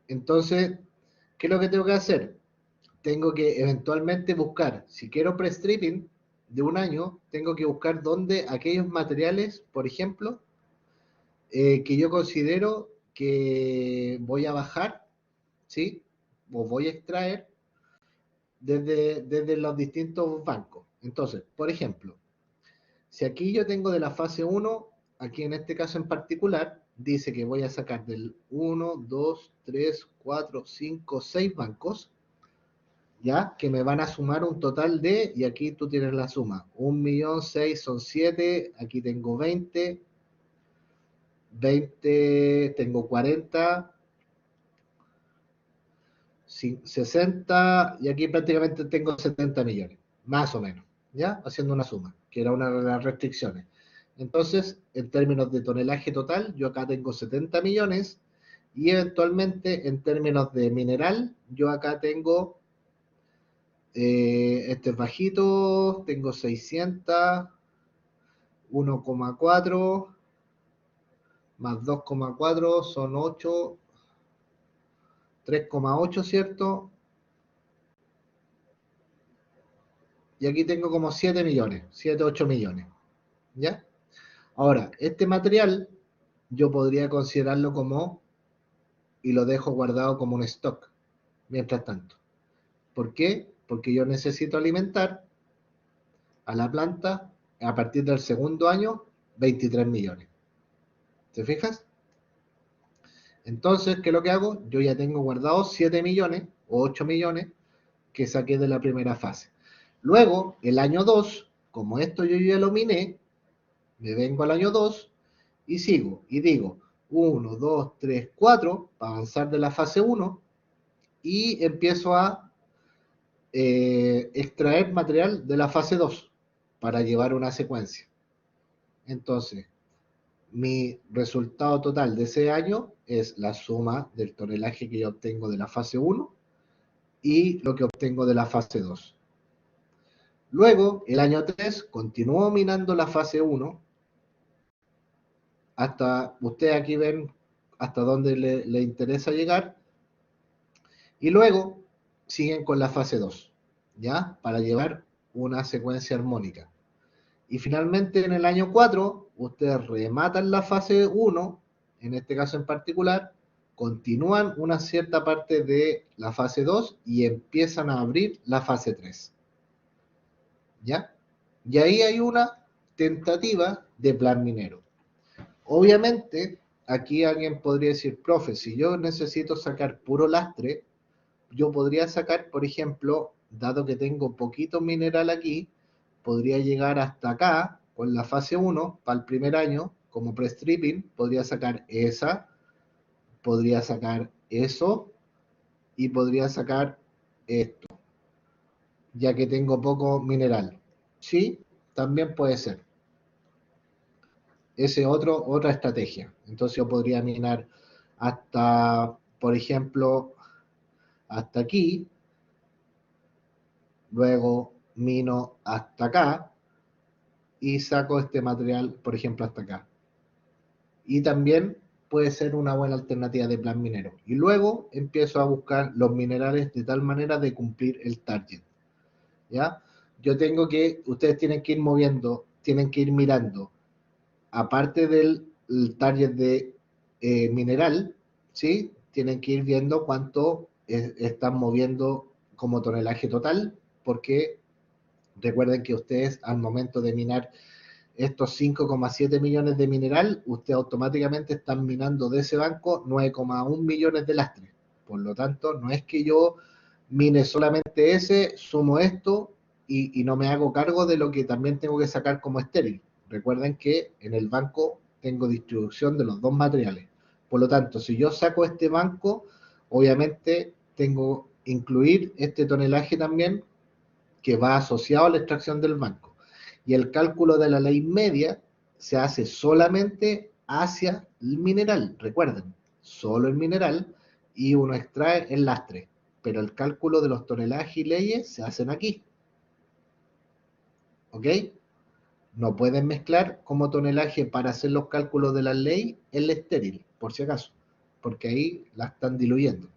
entonces, ¿qué es lo que tengo que hacer? Tengo que eventualmente buscar, si quiero pre-stripping de un año, tengo que buscar dónde aquellos materiales, por ejemplo, que yo considero que voy a bajar, ¿sí? O voy a extraer desde los distintos bancos. Entonces, por ejemplo, Si aquí yo tengo de la fase 1, aquí en este caso en particular, dice que voy a sacar del 1, 2, 3, 4, 5, 6 bancos, ¿ya? Que me van a sumar un total de, y aquí tú tienes la suma, 1.000.006 son 7, aquí tengo 20, 20, tengo 40, 60, y aquí prácticamente tengo 70 millones, más o menos, ¿ya? Haciendo una suma, que era una de las restricciones. Entonces, en términos de tonelaje total, yo acá tengo 70 millones, y eventualmente en términos de mineral, yo acá tengo, este es bajito, tengo 600, 1,4 más 2,4 son 8, 3,8, ¿cierto? Y aquí tengo como 7 millones, 7, 8 millones, ¿ya? Ahora, este material yo podría considerarlo como, y lo dejo guardado como un stock, mientras tanto. ¿Por qué? Porque yo necesito alimentar a la planta a partir del segundo año 23 millones. ¿Te fijas? Entonces, ¿qué es lo que hago? Yo ya tengo guardados 7 millones o 8 millones que saqué de la primera fase. Luego, el año 2, como esto yo ya lo miné, me vengo al año 2 y sigo y digo 1, 2, 3, 4 para avanzar de la fase 1 y empiezo a extraer material de la fase 2 para llevar una secuencia. Entonces, mi resultado total de ese año es la suma del tonelaje que yo obtengo de la fase 1 y lo que obtengo de la fase 2. Luego, el año 3, continúo minando la fase 1 hasta, ustedes aquí ven hasta dónde le interesa llegar, y luego siguen con la fase 2, ¿ya? Para llevar una secuencia armónica. Y finalmente en el año 4, ustedes rematan la fase 1, en este caso en particular, continúan una cierta parte de la fase 2 y empiezan a abrir la fase 3, ¿ya? Y ahí hay una tentativa de plan minero. Obviamente, aquí alguien podría decir, profe, si yo necesito sacar puro lastre, yo podría sacar, por ejemplo, dado que tengo poquito mineral aquí, podría llegar hasta acá con la fase 1 para el primer año, como pre-stripping, podría sacar esa, podría sacar eso y podría sacar esto, ya que tengo poco mineral. Sí, también puede ser. Esa es otra estrategia. Entonces yo podría minar hasta, por ejemplo, hasta aquí, luego mino hasta acá y saco este material, por ejemplo, hasta acá. Y también puede ser una buena alternativa de plan minero. Y luego empiezo a buscar los minerales de tal manera de cumplir el target. ¿Ya? Yo tengo que, ustedes tienen que ir moviendo, tienen que ir mirando, aparte del target de mineral, ¿sí? Tienen que ir viendo cuánto están moviendo como tonelaje total, porque recuerden que ustedes al momento de minar estos 5,7 millones de mineral, usted automáticamente están minando de ese banco 9,1 millones de lastres. Por lo tanto, no es que yo mine solamente ese, sumo esto y no me hago cargo de lo que también tengo que sacar como estéril. Recuerden que en el banco tengo distribución de los dos materiales. Por lo tanto, si yo saco este banco, obviamente tengo que incluir este tonelaje también que va asociado a la extracción del banco. Y el cálculo de la ley media se hace solamente hacia el mineral, recuerden, solo el mineral, y uno extrae el lastre, pero el cálculo de los tonelajes y leyes se hacen aquí, ¿ok? No pueden mezclar como tonelaje para hacer los cálculos de la ley el estéril, por si acaso, porque ahí la están diluyendo.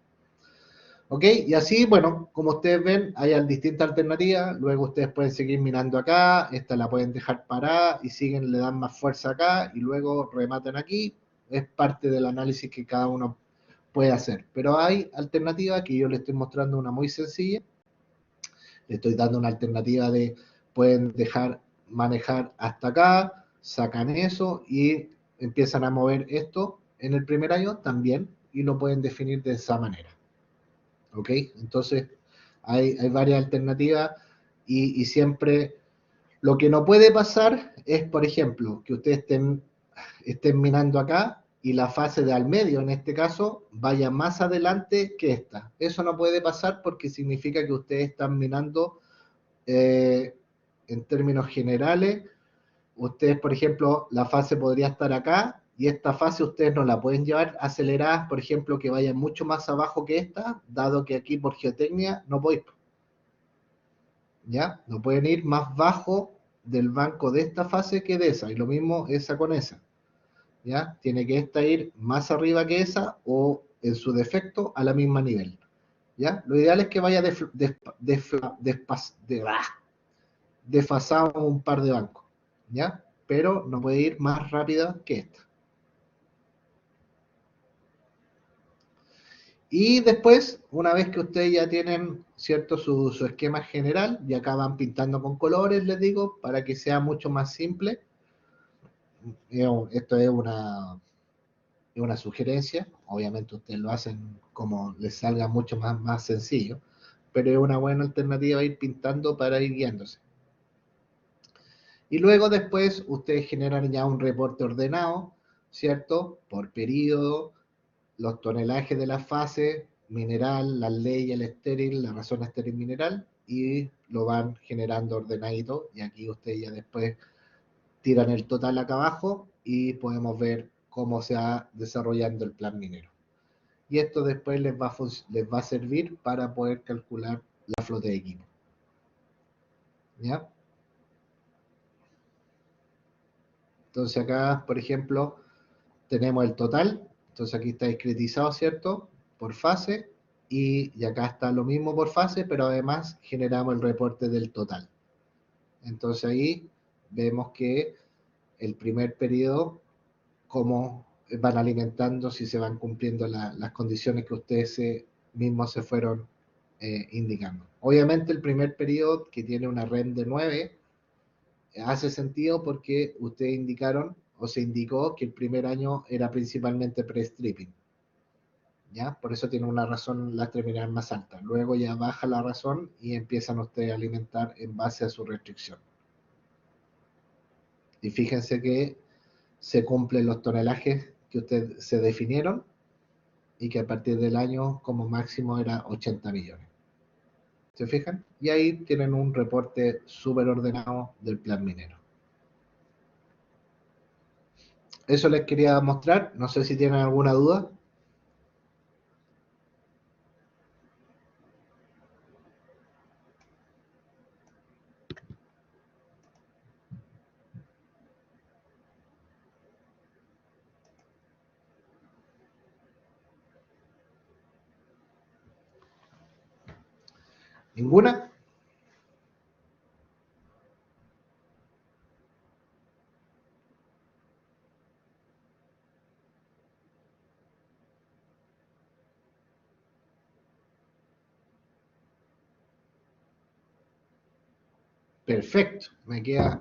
¿Ok? Y así, bueno, como ustedes ven, hay distintas alternativas. Luego ustedes pueden seguir mirando acá, esta la pueden dejar parada y siguen, le dan más fuerza acá y luego rematan aquí. Es parte del análisis que cada uno puede hacer. Pero hay alternativas que yo les estoy mostrando una muy sencilla. Les estoy dando una alternativa de, pueden dejar manejar hasta acá, sacan eso y empiezan a mover esto en el primer año también y lo pueden definir de esa manera. ¿Ok? Entonces, hay varias alternativas y siempre lo que no puede pasar es, por ejemplo, que ustedes estén minando acá y la fase de al medio, en este caso, vaya más adelante que esta. Eso no puede pasar porque significa que ustedes están minando en términos generales. Ustedes, por ejemplo, la fase podría estar acá y esta fase ustedes no la pueden llevar aceleradas, por ejemplo, que vayan mucho más abajo que esta, dado que aquí por geotecnia no podéis. ¿Ya? No pueden ir más bajo del banco de esta fase que de esa, y lo mismo esa con esa. ¿Ya? Tiene que esta ir más arriba que esa o en su defecto a la misma nivel. ¿Ya? Lo ideal es que vaya desfasado un par de bancos. ¿Ya? Pero no puede ir más rápida que esta. Y después, una vez que ustedes ya tienen cierto su esquema general, y acá van pintando con colores, les digo, para que sea mucho más simple. Esto es una sugerencia, obviamente ustedes lo hacen como les salga mucho más sencillo, pero es una buena alternativa ir pintando para ir guiándose. Y luego después ustedes generan ya un reporte ordenado, ¿cierto? Por periodo, los tonelajes de la fase, mineral, la ley, el estéril, la razón estéril mineral, y lo van generando ordenadito, y aquí ustedes ya después tiran el total acá abajo y podemos ver cómo se va desarrollando el plan minero. Y esto después les va a servir para poder calcular la flota de equipo. ¿Ya? Entonces acá, por ejemplo, tenemos el total. Entonces aquí está discretizado, ¿cierto? Por fase. Y acá está lo mismo por fase, pero además generamos el reporte del total. Entonces ahí vemos que el primer periodo, cómo van alimentando, si se van cumpliendo las condiciones que ustedes mismos se fueron indicando. Obviamente el primer periodo que tiene una REM de 9 hace sentido porque ustedes indicaron o se indicó que el primer año era principalmente pre-stripping. ¿Ya? Por eso tiene una razón la terminal más alta. Luego ya baja la razón y empiezan ustedes a alimentar en base a su restricción. Y fíjense que se cumplen los tonelajes que ustedes se definieron y que a partir del año como máximo era 80 millones. ¿Se fijan? Y ahí tienen un reporte súper ordenado del plan minero. Eso les quería mostrar. No sé si tienen alguna duda. ¿Ninguna? Perfecto. Me queda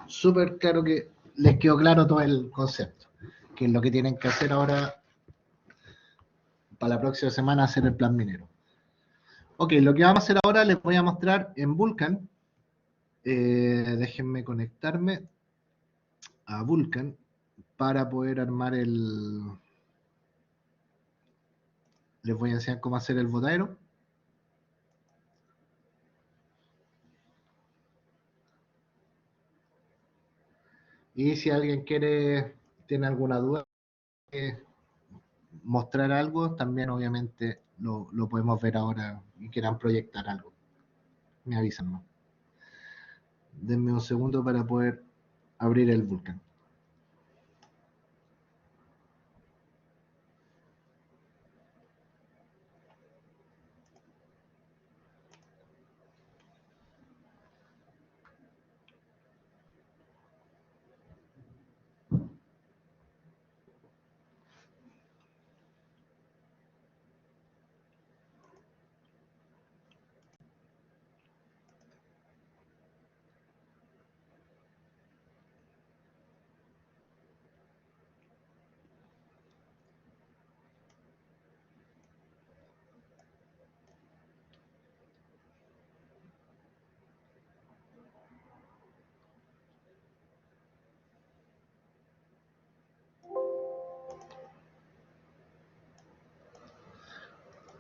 súper claro que les quedó claro todo el concepto. Que es lo que tienen que hacer ahora para la próxima semana, hacer el plan minero. Ok, lo que vamos a hacer ahora les voy a mostrar en Vulkan. Déjenme conectarme a Vulkan para poder armar el... Les voy a enseñar cómo hacer el botadero. Y si alguien tiene alguna duda, mostrar algo, también obviamente lo podemos ver ahora y quieran proyectar algo. Me avisan, ¿no? Denme un segundo para poder abrir el Vulkan.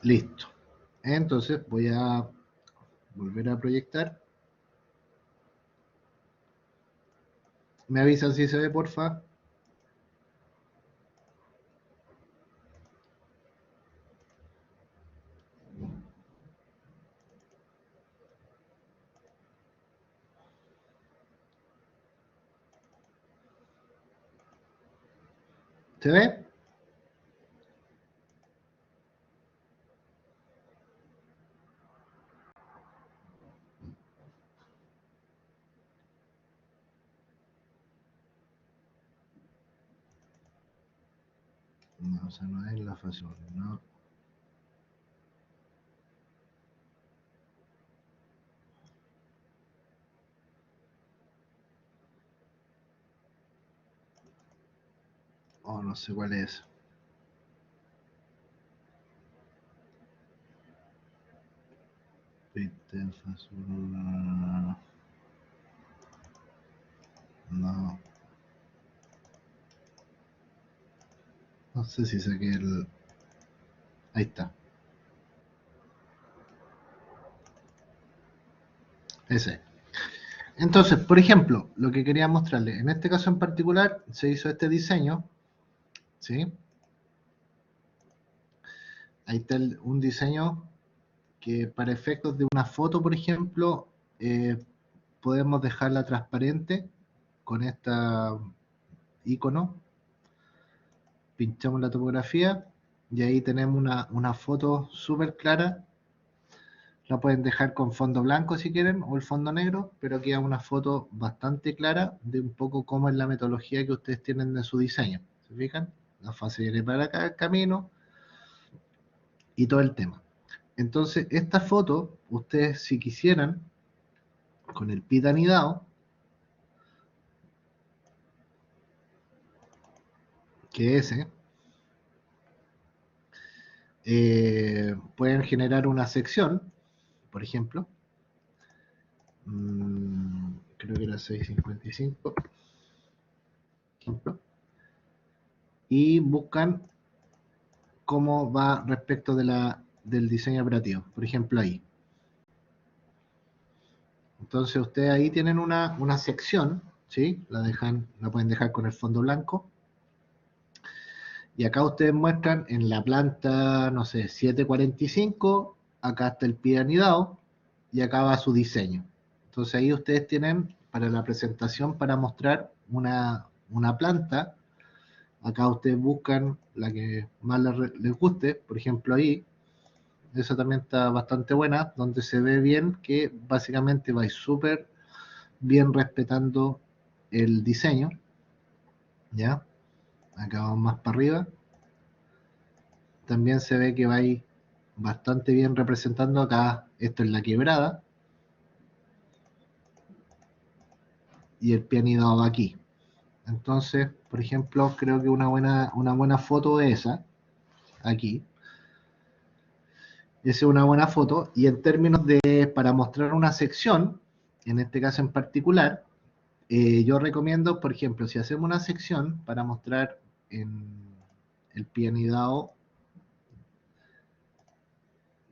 Listo. Entonces voy a volver a proyectar. ¿Me avisan si se ve, porfa? ¿Se ve? No, o sea, no es la fase 1, no. Oh, no sé cuál es. Peter, fase 1, no. No sé si saqué el... Ahí está. Ese. Entonces, por ejemplo, lo que quería mostrarles, en este caso en particular, se hizo este diseño, ¿sí? Ahí está un diseño que para efectos de una foto, por ejemplo, podemos dejarla transparente con esta icono, pinchamos la topografía y ahí tenemos una foto súper clara. La pueden dejar con fondo blanco si quieren o el fondo negro, pero queda una foto bastante clara de un poco cómo es la metodología que ustedes tienen de su diseño. ¿Se fijan? La fase viene para acá, el camino y todo el tema. Entonces, esta foto, ustedes si quisieran, con el pit anidado, que es ese, pueden generar una sección, por ejemplo, creo que era 655, ejemplo, y buscan cómo va respecto del diseño operativo, por ejemplo ahí. Entonces ustedes ahí tienen una sección, ¿sí? La pueden dejar con el fondo blanco. Y acá ustedes muestran en la planta, no sé, 745, acá está el pie anidado y acá va su diseño. Entonces ahí ustedes tienen para la presentación para mostrar una planta. Acá ustedes buscan la que más les guste, por ejemplo ahí, esa también está bastante buena, donde se ve bien que básicamente vais súper bien respetando el diseño, ¿ya? Acá vamos más para arriba. También se ve que vais bastante bien representando acá, esto es la quebrada, y el pianidado va aquí. Entonces, por ejemplo, creo que una buena foto es esa, aquí. Esa es una buena foto. Y en términos de, para mostrar una sección, en este caso en particular, yo recomiendo, por ejemplo, si hacemos una sección para mostrar en el pianidado,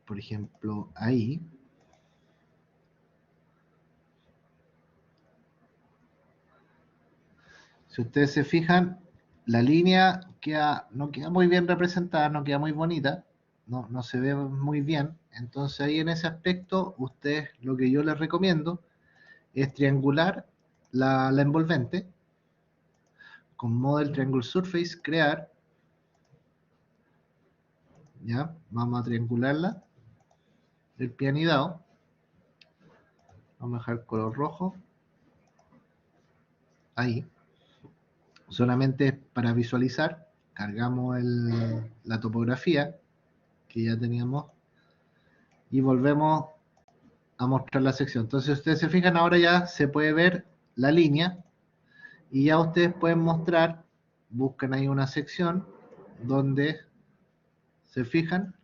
por ejemplo, ahí, si ustedes se fijan, la línea no queda muy bien representada, no queda muy bonita, no se ve muy bien. Entonces ahí en ese aspecto, ustedes lo que yo les recomiendo es triangular la envolvente con Model Triangle Surface, crear, ya, vamos a triangularla, el pianidado, vamos a dejar color rojo, ahí, solamente para visualizar, cargamos la topografía que ya teníamos y volvemos a mostrar la sección. Entonces, ustedes se fijan, ahora ya se puede ver la línea y ya ustedes pueden mostrar, buscan ahí una sección donde se fijan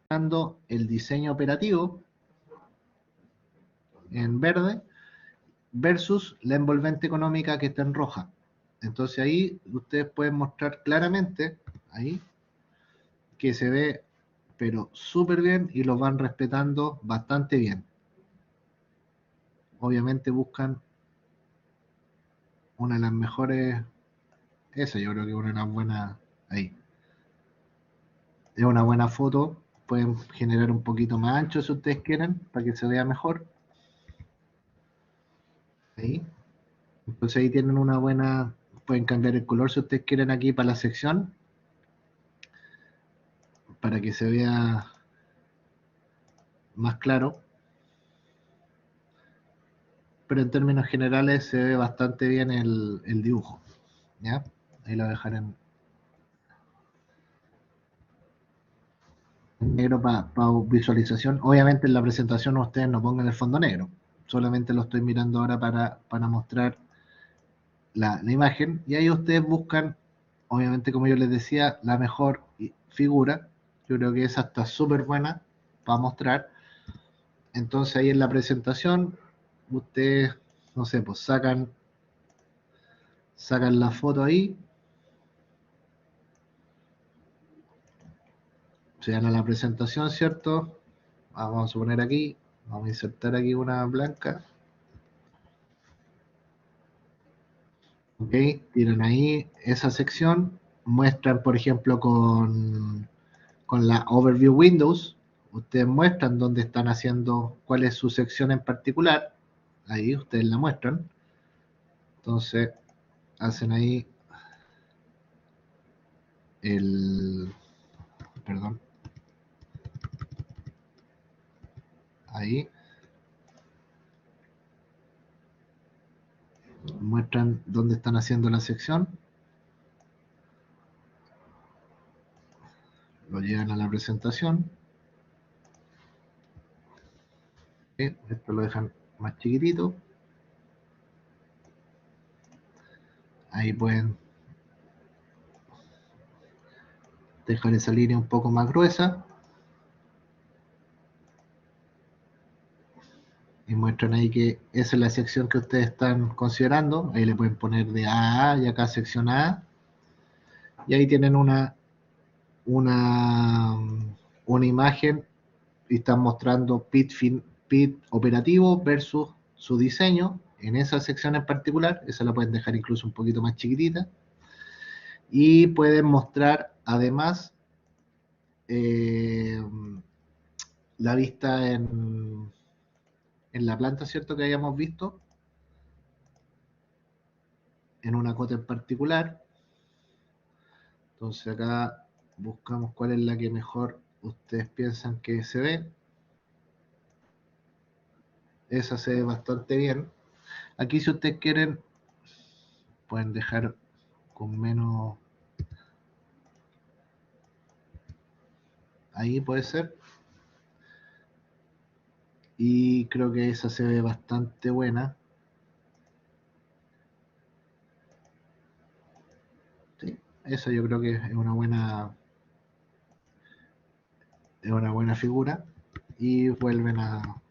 dando el diseño operativo en verde versus la envolvente económica que está en roja. Entonces ahí ustedes pueden mostrar claramente ahí que se ve pero súper bien y los van respetando bastante bien. Obviamente buscan una de las mejores, esa yo creo que es una de las buenas, ahí. Es una buena foto, pueden generar un poquito más ancho si ustedes quieren, para que se vea mejor. Ahí. Entonces ahí tienen una buena, pueden cambiar el color si ustedes quieren aquí para la sección, para que se vea más claro. Pero en términos generales se ve bastante bien el dibujo. ¿Ya? Ahí lo voy a dejar en negro para visualización. Obviamente en la presentación ustedes no pongan el fondo negro. Solamente lo estoy mirando ahora para mostrar la imagen. Y ahí ustedes buscan, obviamente como yo les decía, la mejor figura. Yo creo que esa está súper buena para mostrar. Entonces ahí en la presentación, ustedes, no sé, pues sacan la foto ahí, se dan a la presentación, ¿cierto? Vamos a poner aquí, vamos a insertar aquí una blanca. Ok, tienen ahí esa sección, muestran por ejemplo con la Overview Windows, ustedes muestran dónde están haciendo, cuál es su sección en particular, ahí ustedes la muestran, entonces hacen ahí el, perdón, ahí muestran dónde están haciendo la sección, lo llevan a la presentación, esto lo dejan más chiquitito, ahí pueden dejar esa línea un poco más gruesa y muestran ahí que esa es la sección que ustedes están considerando, ahí le pueden poner de A a A y acá sección A y ahí tienen una, una imagen y están mostrando PIT operativo versus su diseño en esa sección en particular, esa la pueden dejar incluso un poquito más chiquitita y pueden mostrar además eh, la vista en la planta, ¿cierto? Que hayamos visto en una cota en particular. Entonces acá buscamos cuál es la que mejor ustedes piensan que se ve. Esa se ve bastante bien. Aquí si ustedes quieren pueden dejar con menos, ahí puede ser, y creo que esa se ve bastante buena. Sí, esa yo creo que es una buena figura y vuelven a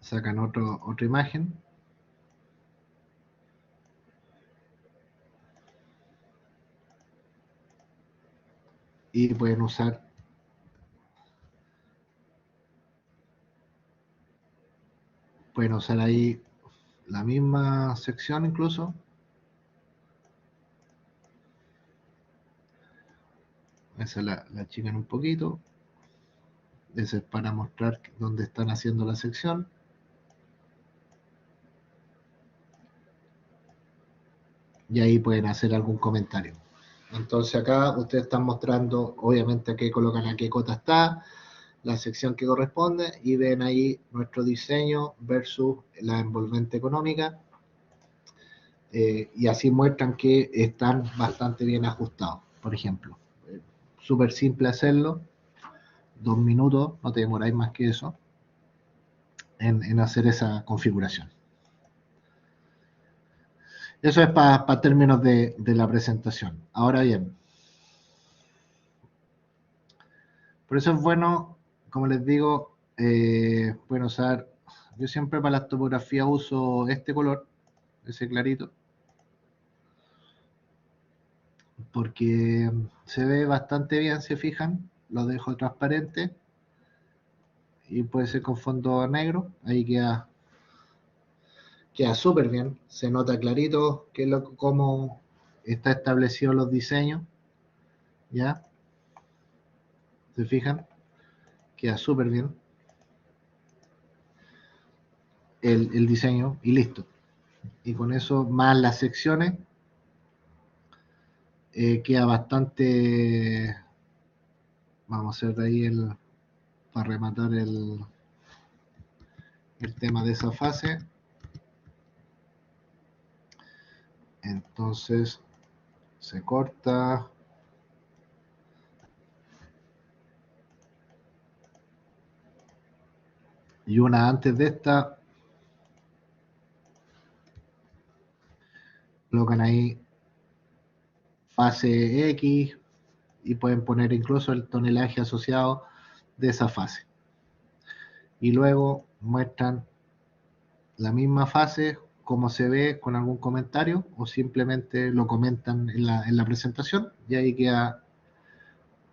sacan otra imagen y pueden usar ahí la misma sección incluso. Esa la achican un poquito. Ese es para mostrar dónde están haciendo la sección. Y ahí pueden hacer algún comentario. Entonces acá ustedes están mostrando, obviamente, a qué colocan, a qué cota está, la sección que corresponde, y ven ahí nuestro diseño versus la envolvente económica. Y así muestran que están bastante bien ajustados, por ejemplo. Súper simple hacerlo, 2 minutos, no te demoráis más que eso, en hacer esa configuración. Eso es para términos de la presentación. Ahora bien, por eso es bueno, como les digo, pueden usar, yo siempre para las topografías uso este color, ese clarito, porque se ve bastante bien, se fijan, lo dejo transparente y puede ser con fondo negro, ahí queda súper bien, se nota clarito cómo está establecido los diseños, ¿ya? ¿Se fijan? Queda súper bien el diseño y listo. Y con eso, más las secciones, queda bastante, vamos a hacer de ahí para rematar el tema de esa fase. Entonces, se corta. Y una antes de esta, colocan ahí fase X y pueden poner incluso el tonelaje asociado de esa fase. Y luego muestran la misma fase, como se ve con algún comentario, o simplemente lo comentan en la presentación y ahí queda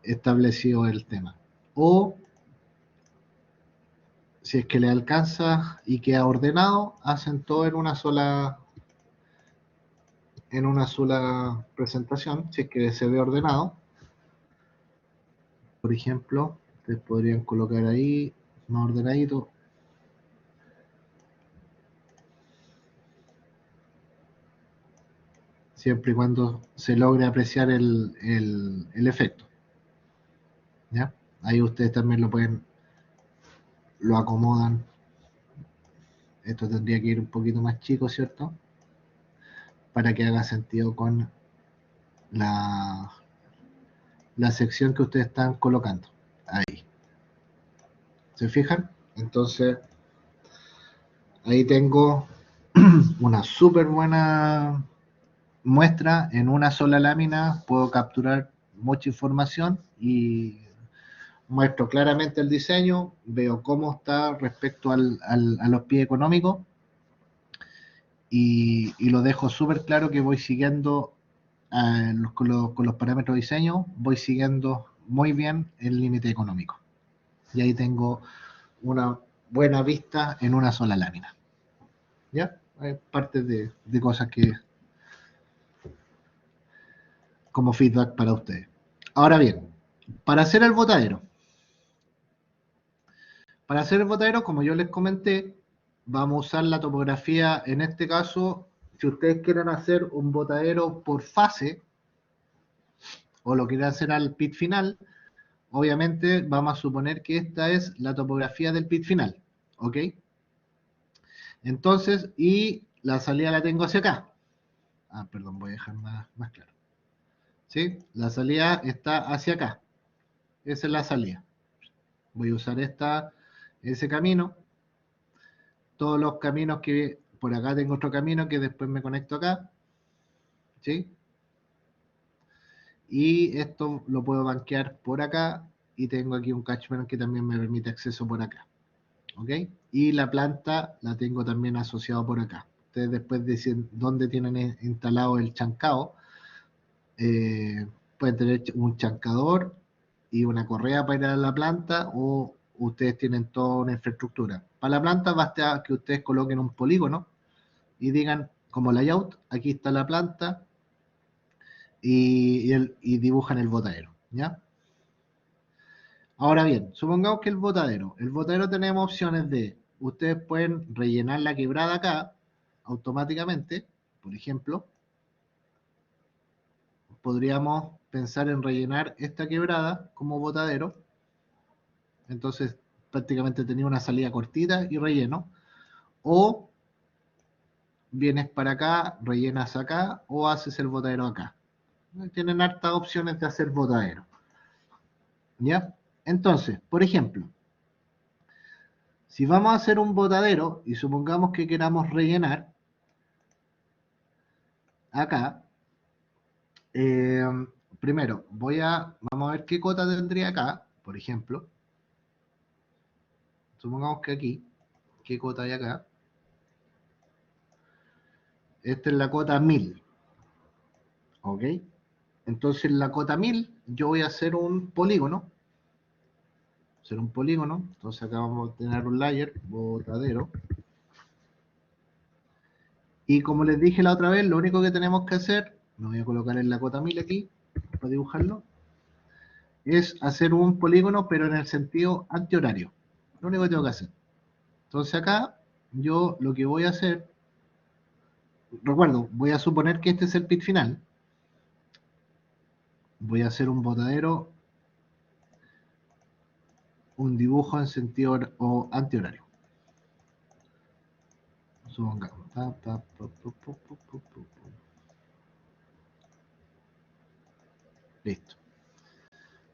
establecido el tema. O si es que le alcanza y queda ordenado, hacen todo en una sola presentación, si es que se ve ordenado. Por ejemplo, ustedes podrían colocar ahí más ordenadito. Siempre y cuando se logre apreciar el efecto. ¿Ya? Ahí ustedes también lo acomodan. Esto tendría que ir un poquito más chico, ¿cierto? Para que haga sentido con la, la sección que ustedes están colocando. Ahí. ¿Se fijan? Entonces, ahí tengo una súper buena muestra en una sola lámina. Puedo capturar mucha información y muestro claramente el diseño, veo cómo está respecto a los pies económicos y lo dejo súper claro que voy siguiendo con los parámetros de diseño, voy siguiendo muy bien el límite económico. Y ahí tengo una buena vista en una sola lámina. ¿Ya? Hay partes de cosas que como feedback para ustedes. Ahora bien, para hacer el botadero. Para hacer el botadero, como yo les comenté, vamos a usar la topografía, en este caso, si ustedes quieren hacer un botadero por fase, o lo quieren hacer al pit final, obviamente vamos a suponer que esta es la topografía del pit final, ¿ok? Entonces, y la salida la tengo hacia acá. Ah, perdón, voy a dejar más claro. ¿Sí? La salida está hacia acá. Esa es la salida. Voy a usar ese camino. Todos los caminos que... Por acá tengo otro camino que después me conecto acá. ¿Sí? Y esto lo puedo banquear por acá y tengo aquí un catchment que también me permite acceso por acá. ¿Ok? Y la planta la tengo también asociado por acá. Ustedes después deciden dónde tienen instalado el chancado. Pueden tener un chancador y una correa para ir a la planta o ustedes tienen toda una infraestructura. Para la planta basta que ustedes coloquen un polígono y digan como layout, aquí está la planta y dibujan el botadero. ¿Ya? Ahora bien, supongamos que el botadero tenemos opciones de, ustedes pueden rellenar la quebrada acá automáticamente, por ejemplo, podríamos pensar en rellenar esta quebrada como botadero, entonces prácticamente tenía una salida cortita y relleno, o vienes para acá, rellenas acá o haces el botadero acá. Tienen hartas opciones de hacer botadero. ¿Ya? Entonces, por ejemplo, si vamos a hacer un botadero y supongamos que queramos rellenar acá, eh, primero vamos a ver qué cota tendría acá, por ejemplo. Supongamos que aquí, qué cota hay acá. Esta es la cota 1000, ¿ok? Entonces en la cota 1000 yo voy a hacer un polígono. Entonces acá vamos a tener un layer, botadero. Y como les dije la otra vez, lo único que tenemos que hacer, lo voy a colocar en la cota 1000 aquí, para dibujarlo, es hacer un polígono, pero en el sentido antihorario. Lo único que tengo que hacer. Entonces acá, yo lo que voy a hacer, recuerdo, voy a suponer que este es el pit final. Voy a hacer un botadero, un dibujo en sentido o antihorario. Supongamos. Listo.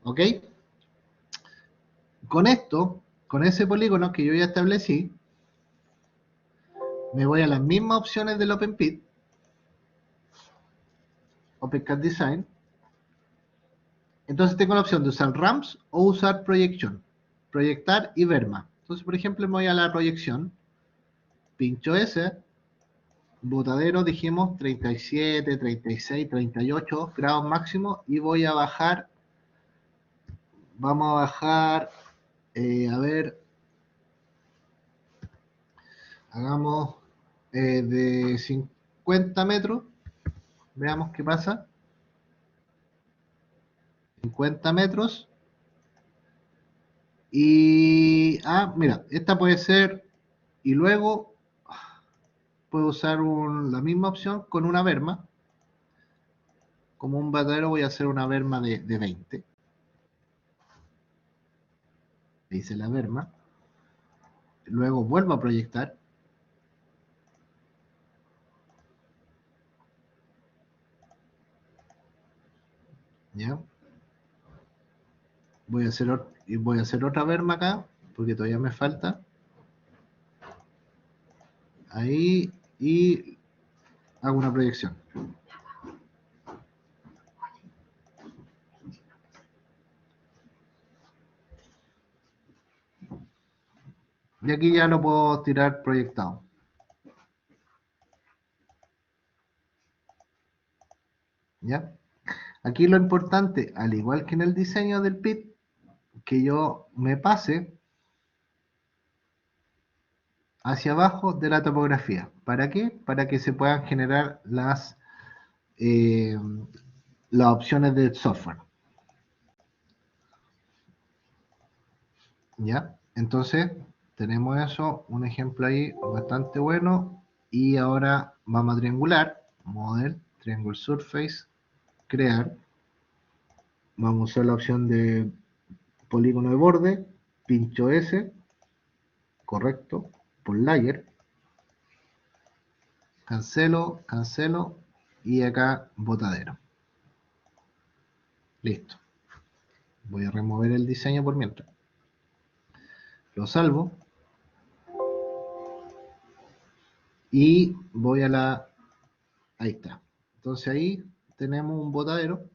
¿Ok? Con esto, con ese polígono que yo ya establecí, me voy a las mismas opciones del OpenPit, OpenCAD Design. Entonces tengo la opción de usar ramps o usar proyección, proyectar y verma. Entonces, por ejemplo, me voy a la proyección, pincho S, botadero, dijimos 37, 36, 38 grados máximo y voy a bajar, vamos a bajar, a ver, hagamos de 50 metros, veamos qué pasa, 50 metros. Y, mira, esta puede ser, y luego puedo usar la misma opción con una berma. Como un botadero voy a hacer una berma de 20. Hice la berma. Luego vuelvo a proyectar. ¿Ya? Voy a hacer otra berma acá, porque todavía me falta. Ahí, y hago una proyección. Y aquí ya lo puedo tirar proyectado. ¿Ya? Aquí lo importante, al igual que en el diseño del pit, que yo me pase hacia abajo de la topografía. ¿Para qué? Para que se puedan generar eh, las opciones del software. ¿Ya? Entonces, tenemos eso, un ejemplo ahí bastante bueno. Y ahora vamos a triangular, Model, Triangle Surface, crear. Vamos a usar la opción de polígono de borde, pincho S, correcto, por layer, cancelo, cancelo, y acá botadero. Listo. Voy a remover el diseño por mientras. Lo salvo. Y voy a la... Ahí está. Entonces ahí tenemos un botadero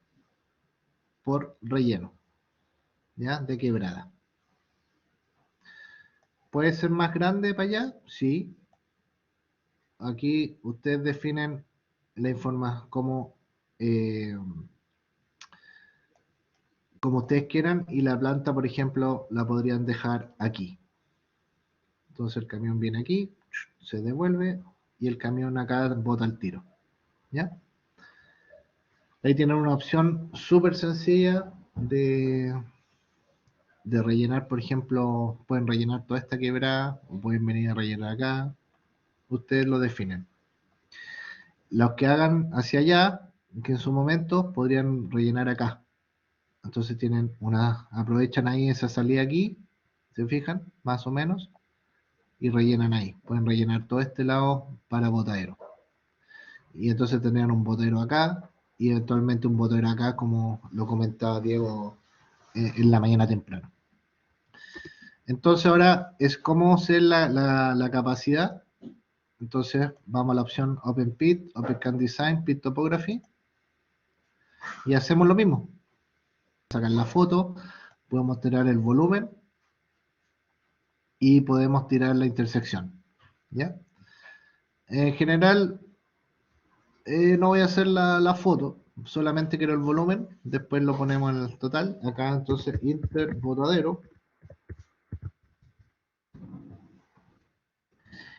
por relleno, ¿ya? De quebrada. ¿Puede ser más grande para allá? Sí. Aquí ustedes definen la información como ustedes quieran, y la planta, por ejemplo, la podrían dejar aquí. Entonces el camión viene aquí, se devuelve y el camión acá bota el tiro. ¿Ya? Ahí tienen una opción súper sencilla de rellenar, por ejemplo, pueden rellenar toda esta quebrada o pueden venir a rellenar acá. Ustedes lo definen. Los que hagan hacia allá, que en su momento podrían rellenar acá. Entonces aprovechan ahí esa salida aquí, se fijan, más o menos, y rellenan ahí. Pueden rellenar todo este lado para botadero. Y entonces tendrían un botadero acá y eventualmente un botadero acá, como lo comentaba Diego en la mañana temprano. Entonces ahora es cómo hacer la capacidad. Entonces vamos a la opción Open Pit, OpenCAD Design, Pit Topography, y hacemos lo mismo. Sacar la foto, podemos tirar el volumen y podemos tirar la intersección. ¿Ya? En general, no voy a hacer la foto, solamente quiero el volumen, después lo ponemos en el total. Acá entonces inter botadero.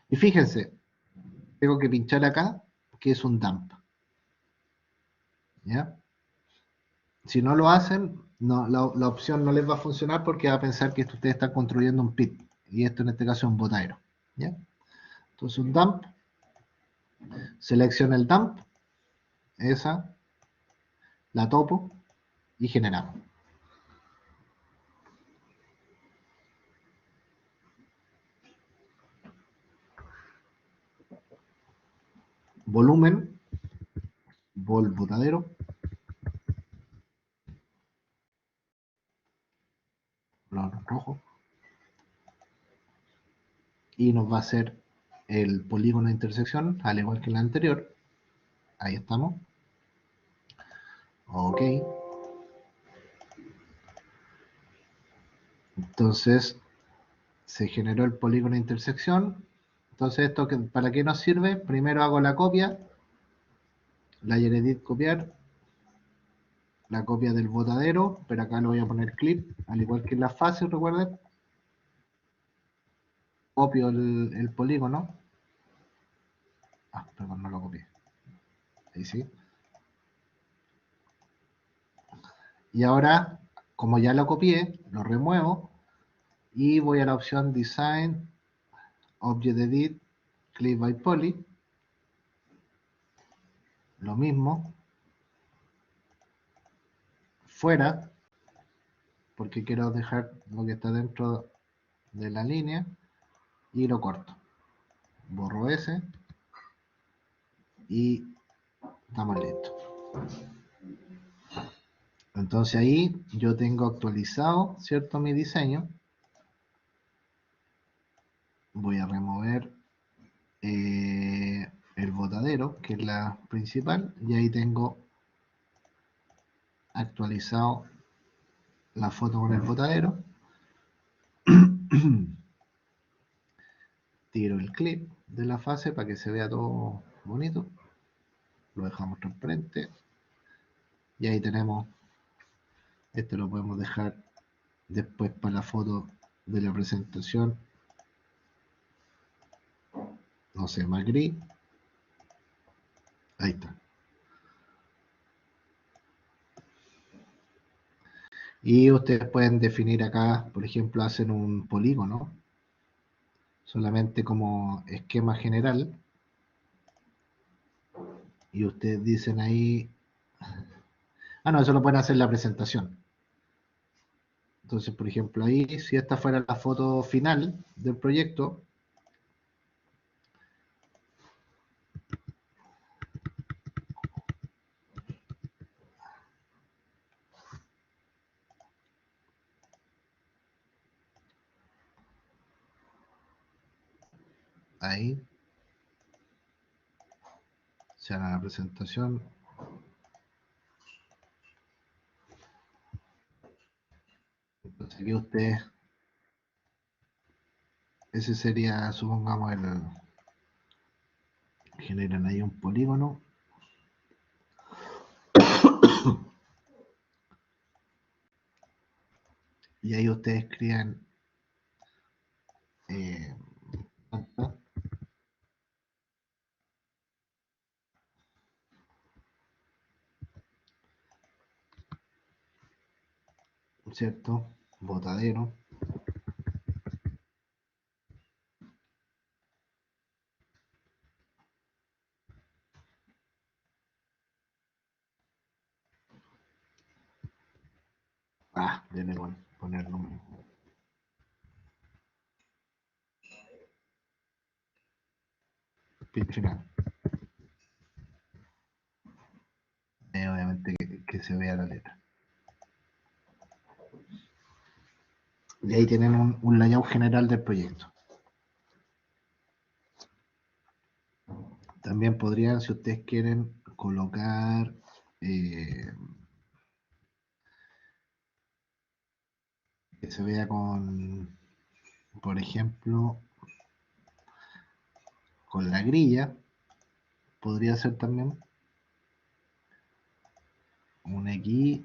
Y fíjense, tengo que pinchar acá, que es un dump. ¿Ya? Si no lo hacen, no, la opción no les va a funcionar porque va a pensar que ustedes están construyendo un pit. Y esto en este caso es un botadero. ¿Ya? Entonces un dump, selecciono el dump, esa, la topo y generamos. Volumen, vol botadero, color rojo, y nos va a hacer el polígono de intersección, al igual que la anterior. Ahí estamos. Ok. Entonces, se generó el polígono de intersección. Entonces, ¿esto para qué nos sirve? Primero hago la copia, layer edit copiar, la copia del botadero, pero acá lo voy a poner clip, al igual que en la fase, recuerden. Copio el polígono. Ah, perdón, no lo copié. Ahí sí. Y ahora, como ya lo copié, lo remuevo y voy a la opción Design, Object Edit, Clip by Poly. Lo mismo, fuera, porque quiero dejar lo que está dentro de la línea y lo corto. Borro ese y estamos listos. Entonces ahí yo tengo actualizado, ¿cierto? Mi diseño. Voy a remover el botadero, que es la principal, y ahí tengo actualizado la foto con el botadero. Tiro el clip de la fase para que se vea todo bonito. Lo dejamos transparente. Y ahí tenemos, este lo podemos dejar después para la foto de la presentación. No sé, más gris. Ahí está. Y ustedes pueden definir acá, por ejemplo, hacen un polígono, solamente como esquema general. Y ustedes dicen ahí, ah, no, eso lo pueden hacer en la presentación. Entonces, por ejemplo, ahí, si esta fuera la foto final del proyecto, ahí, se hará la presentación. Entonces, aquí ustedes, ese sería, supongamos, generan ahí un polígono. Y ahí ustedes crean eh, ¿cierto? Botadero. Ah, viene con poner número. Pin final. Obviamente que se vea la letra. Y ahí tienen un layout general del proyecto. También podrían, si ustedes quieren, colocar que se vea con, por ejemplo, con la grilla. Podría ser también. un X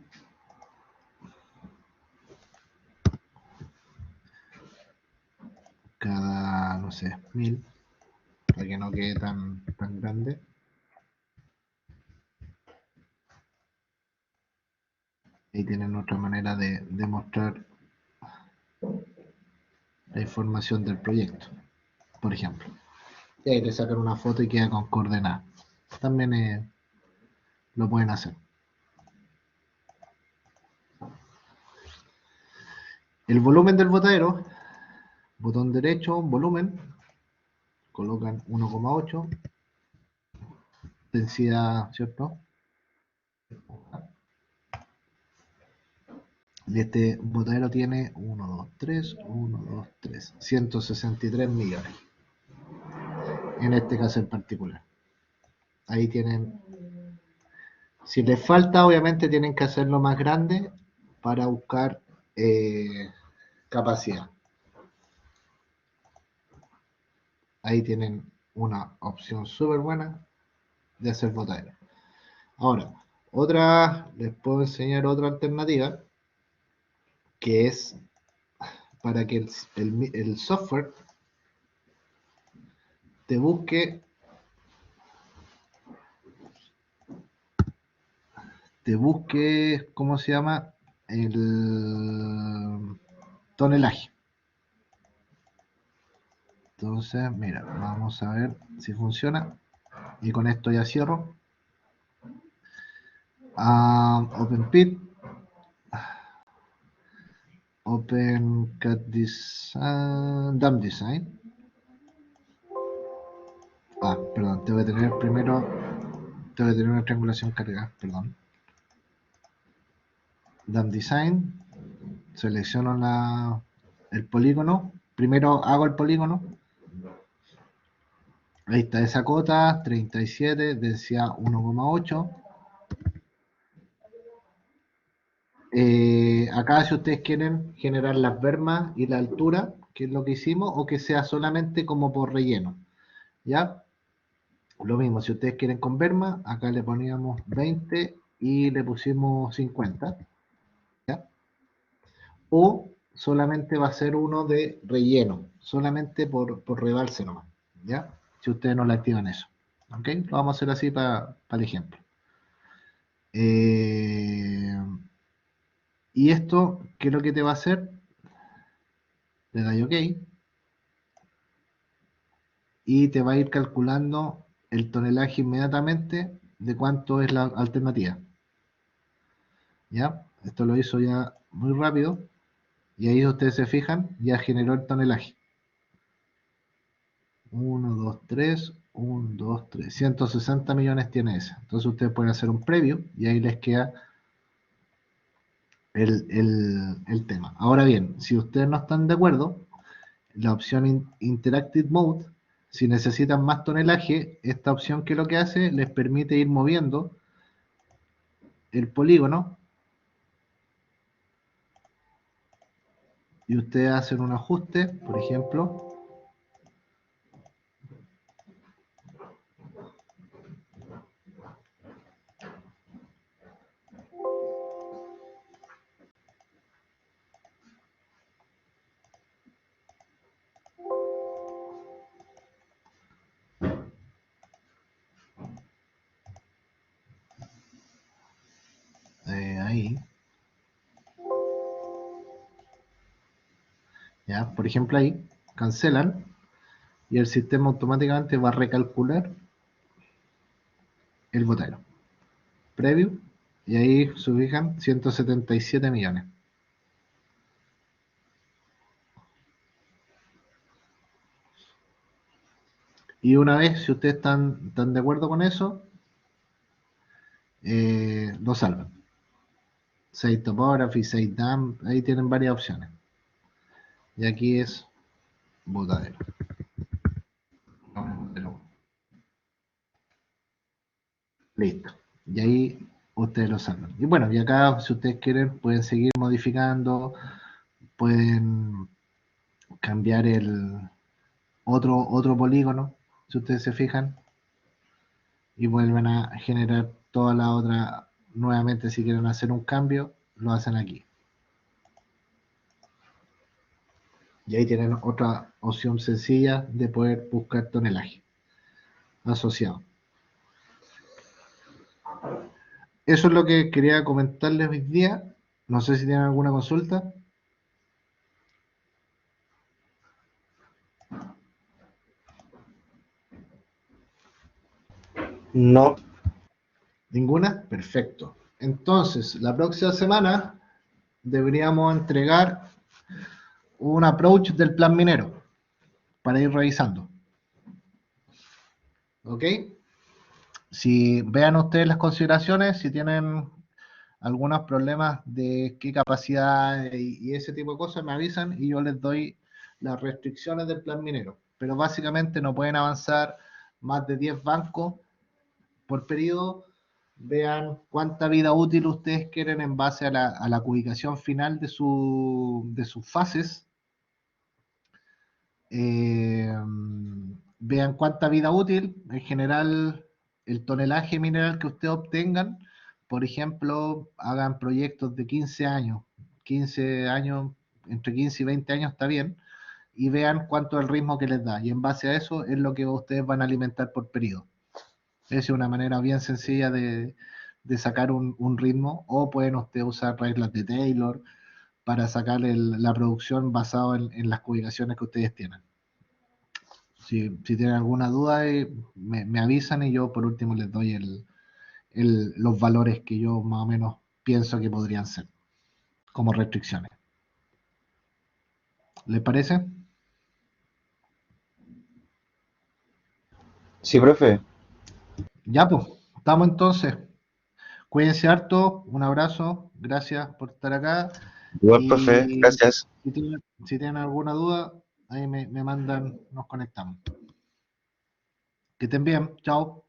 cada, no sé, 1000, para que no quede tan grande. Ahí tienen otra manera de mostrar la información del proyecto, por ejemplo. Y ahí le sacan una foto y queda con coordenadas. También lo pueden hacer. El volumen del botadero, botón derecho, volumen, colocan 1,8, densidad, ¿cierto? Y este botadero tiene 163 millones, en este caso en particular. Ahí tienen, si les falta, obviamente tienen que hacerlo más grande para buscar capacidad. Ahí tienen una opción súper buena de hacer botadero. Ahora, les puedo enseñar otra alternativa, que es para que el software te busque ¿cómo se llama? El tonelaje. Entonces, mira, vamos a ver si funciona. Y con esto ya cierro. OpenPit, OpenCAD Design, DAM Design. Perdón, tengo que tener una triangulación cargada, perdón. DAM Design, selecciono el polígono, primero hago el polígono, ahí está esa cota, 37, densidad 1,8. Acá si ustedes quieren generar las bermas y la altura, que es lo que hicimos, o que sea solamente como por relleno, ¿ya? Lo mismo, si ustedes quieren con berma, acá le poníamos 20 y le pusimos 50, ¿ya? O solamente va a ser uno de relleno, solamente por rebalse nomás, ¿ya? Si ustedes no le activan eso, ¿ok? Lo vamos a hacer así para el ejemplo. Y esto, ¿qué es lo que te va a hacer? Le das OK y te va a ir calculando el tonelaje inmediatamente de cuánto es la alternativa. ¿Ya? Esto lo hizo ya muy rápido. Y ahí ustedes se fijan, ya generó el tonelaje. 1, 2, 3, 1, 2, 3. 160 millones tiene ese. Entonces ustedes pueden hacer un preview y ahí les queda el tema. Ahora bien, si ustedes no están de acuerdo, la opción Interactive Mode, si necesitan más tonelaje, esta opción que lo que hace les permite ir moviendo el polígono y ustedes hacen un ajuste, por ejemplo, ahí, ya, por ejemplo ahí, cancelan y el sistema automáticamente va a recalcular el botero previo y ahí se ubican 177 millones. Y una vez, si ustedes están de acuerdo con eso, lo salvan. Save Topography, Save Dam, ahí tienen varias opciones. Y aquí es botadero. Listo. Y ahí ustedes lo salvan. Y bueno, y acá si ustedes quieren pueden seguir modificando, pueden cambiar el otro polígono, si ustedes se fijan, y vuelven a generar toda la otra nuevamente si quieren hacer un cambio, lo hacen aquí. Y ahí tienen otra opción sencilla de poder buscar tonelaje asociado. Eso es lo que quería comentarles hoy día. No sé si tienen alguna consulta.
No.
¿Ninguna? Perfecto. Entonces, la próxima semana deberíamos entregar un approach del plan minero para ir revisando. ¿Ok? Si vean ustedes las consideraciones, si tienen algunos problemas de qué capacidad y ese tipo de cosas, me avisan y yo les doy las restricciones del plan minero. Pero básicamente no pueden avanzar más de 10 bancos por periodo. Vean cuánta vida útil ustedes quieren en base a la ubicación final de sus fases. Vean cuánta vida útil, en general el tonelaje mineral que ustedes obtengan, por ejemplo, hagan proyectos de 15 años, 15 años, entre 15 y 20 años está bien, y vean cuánto es el ritmo que les da, y en base a eso es lo que ustedes van a alimentar por periodo. Esa es una manera bien sencilla de sacar un ritmo, o pueden ustedes usar reglas de Taylor para sacar la producción basado en las ubicaciones que ustedes tienen. Si tienen alguna duda, me avisan y yo por último les doy los valores que yo más o menos pienso que podrían ser como restricciones. ¿Les parece?
Sí, profe.
Ya, pues, estamos entonces. Cuídense harto, un abrazo, gracias por estar acá.
Igual, profe.
Y
Gracias.
si tienen alguna duda, ahí me mandan, nos conectamos. Que estén bien, chao.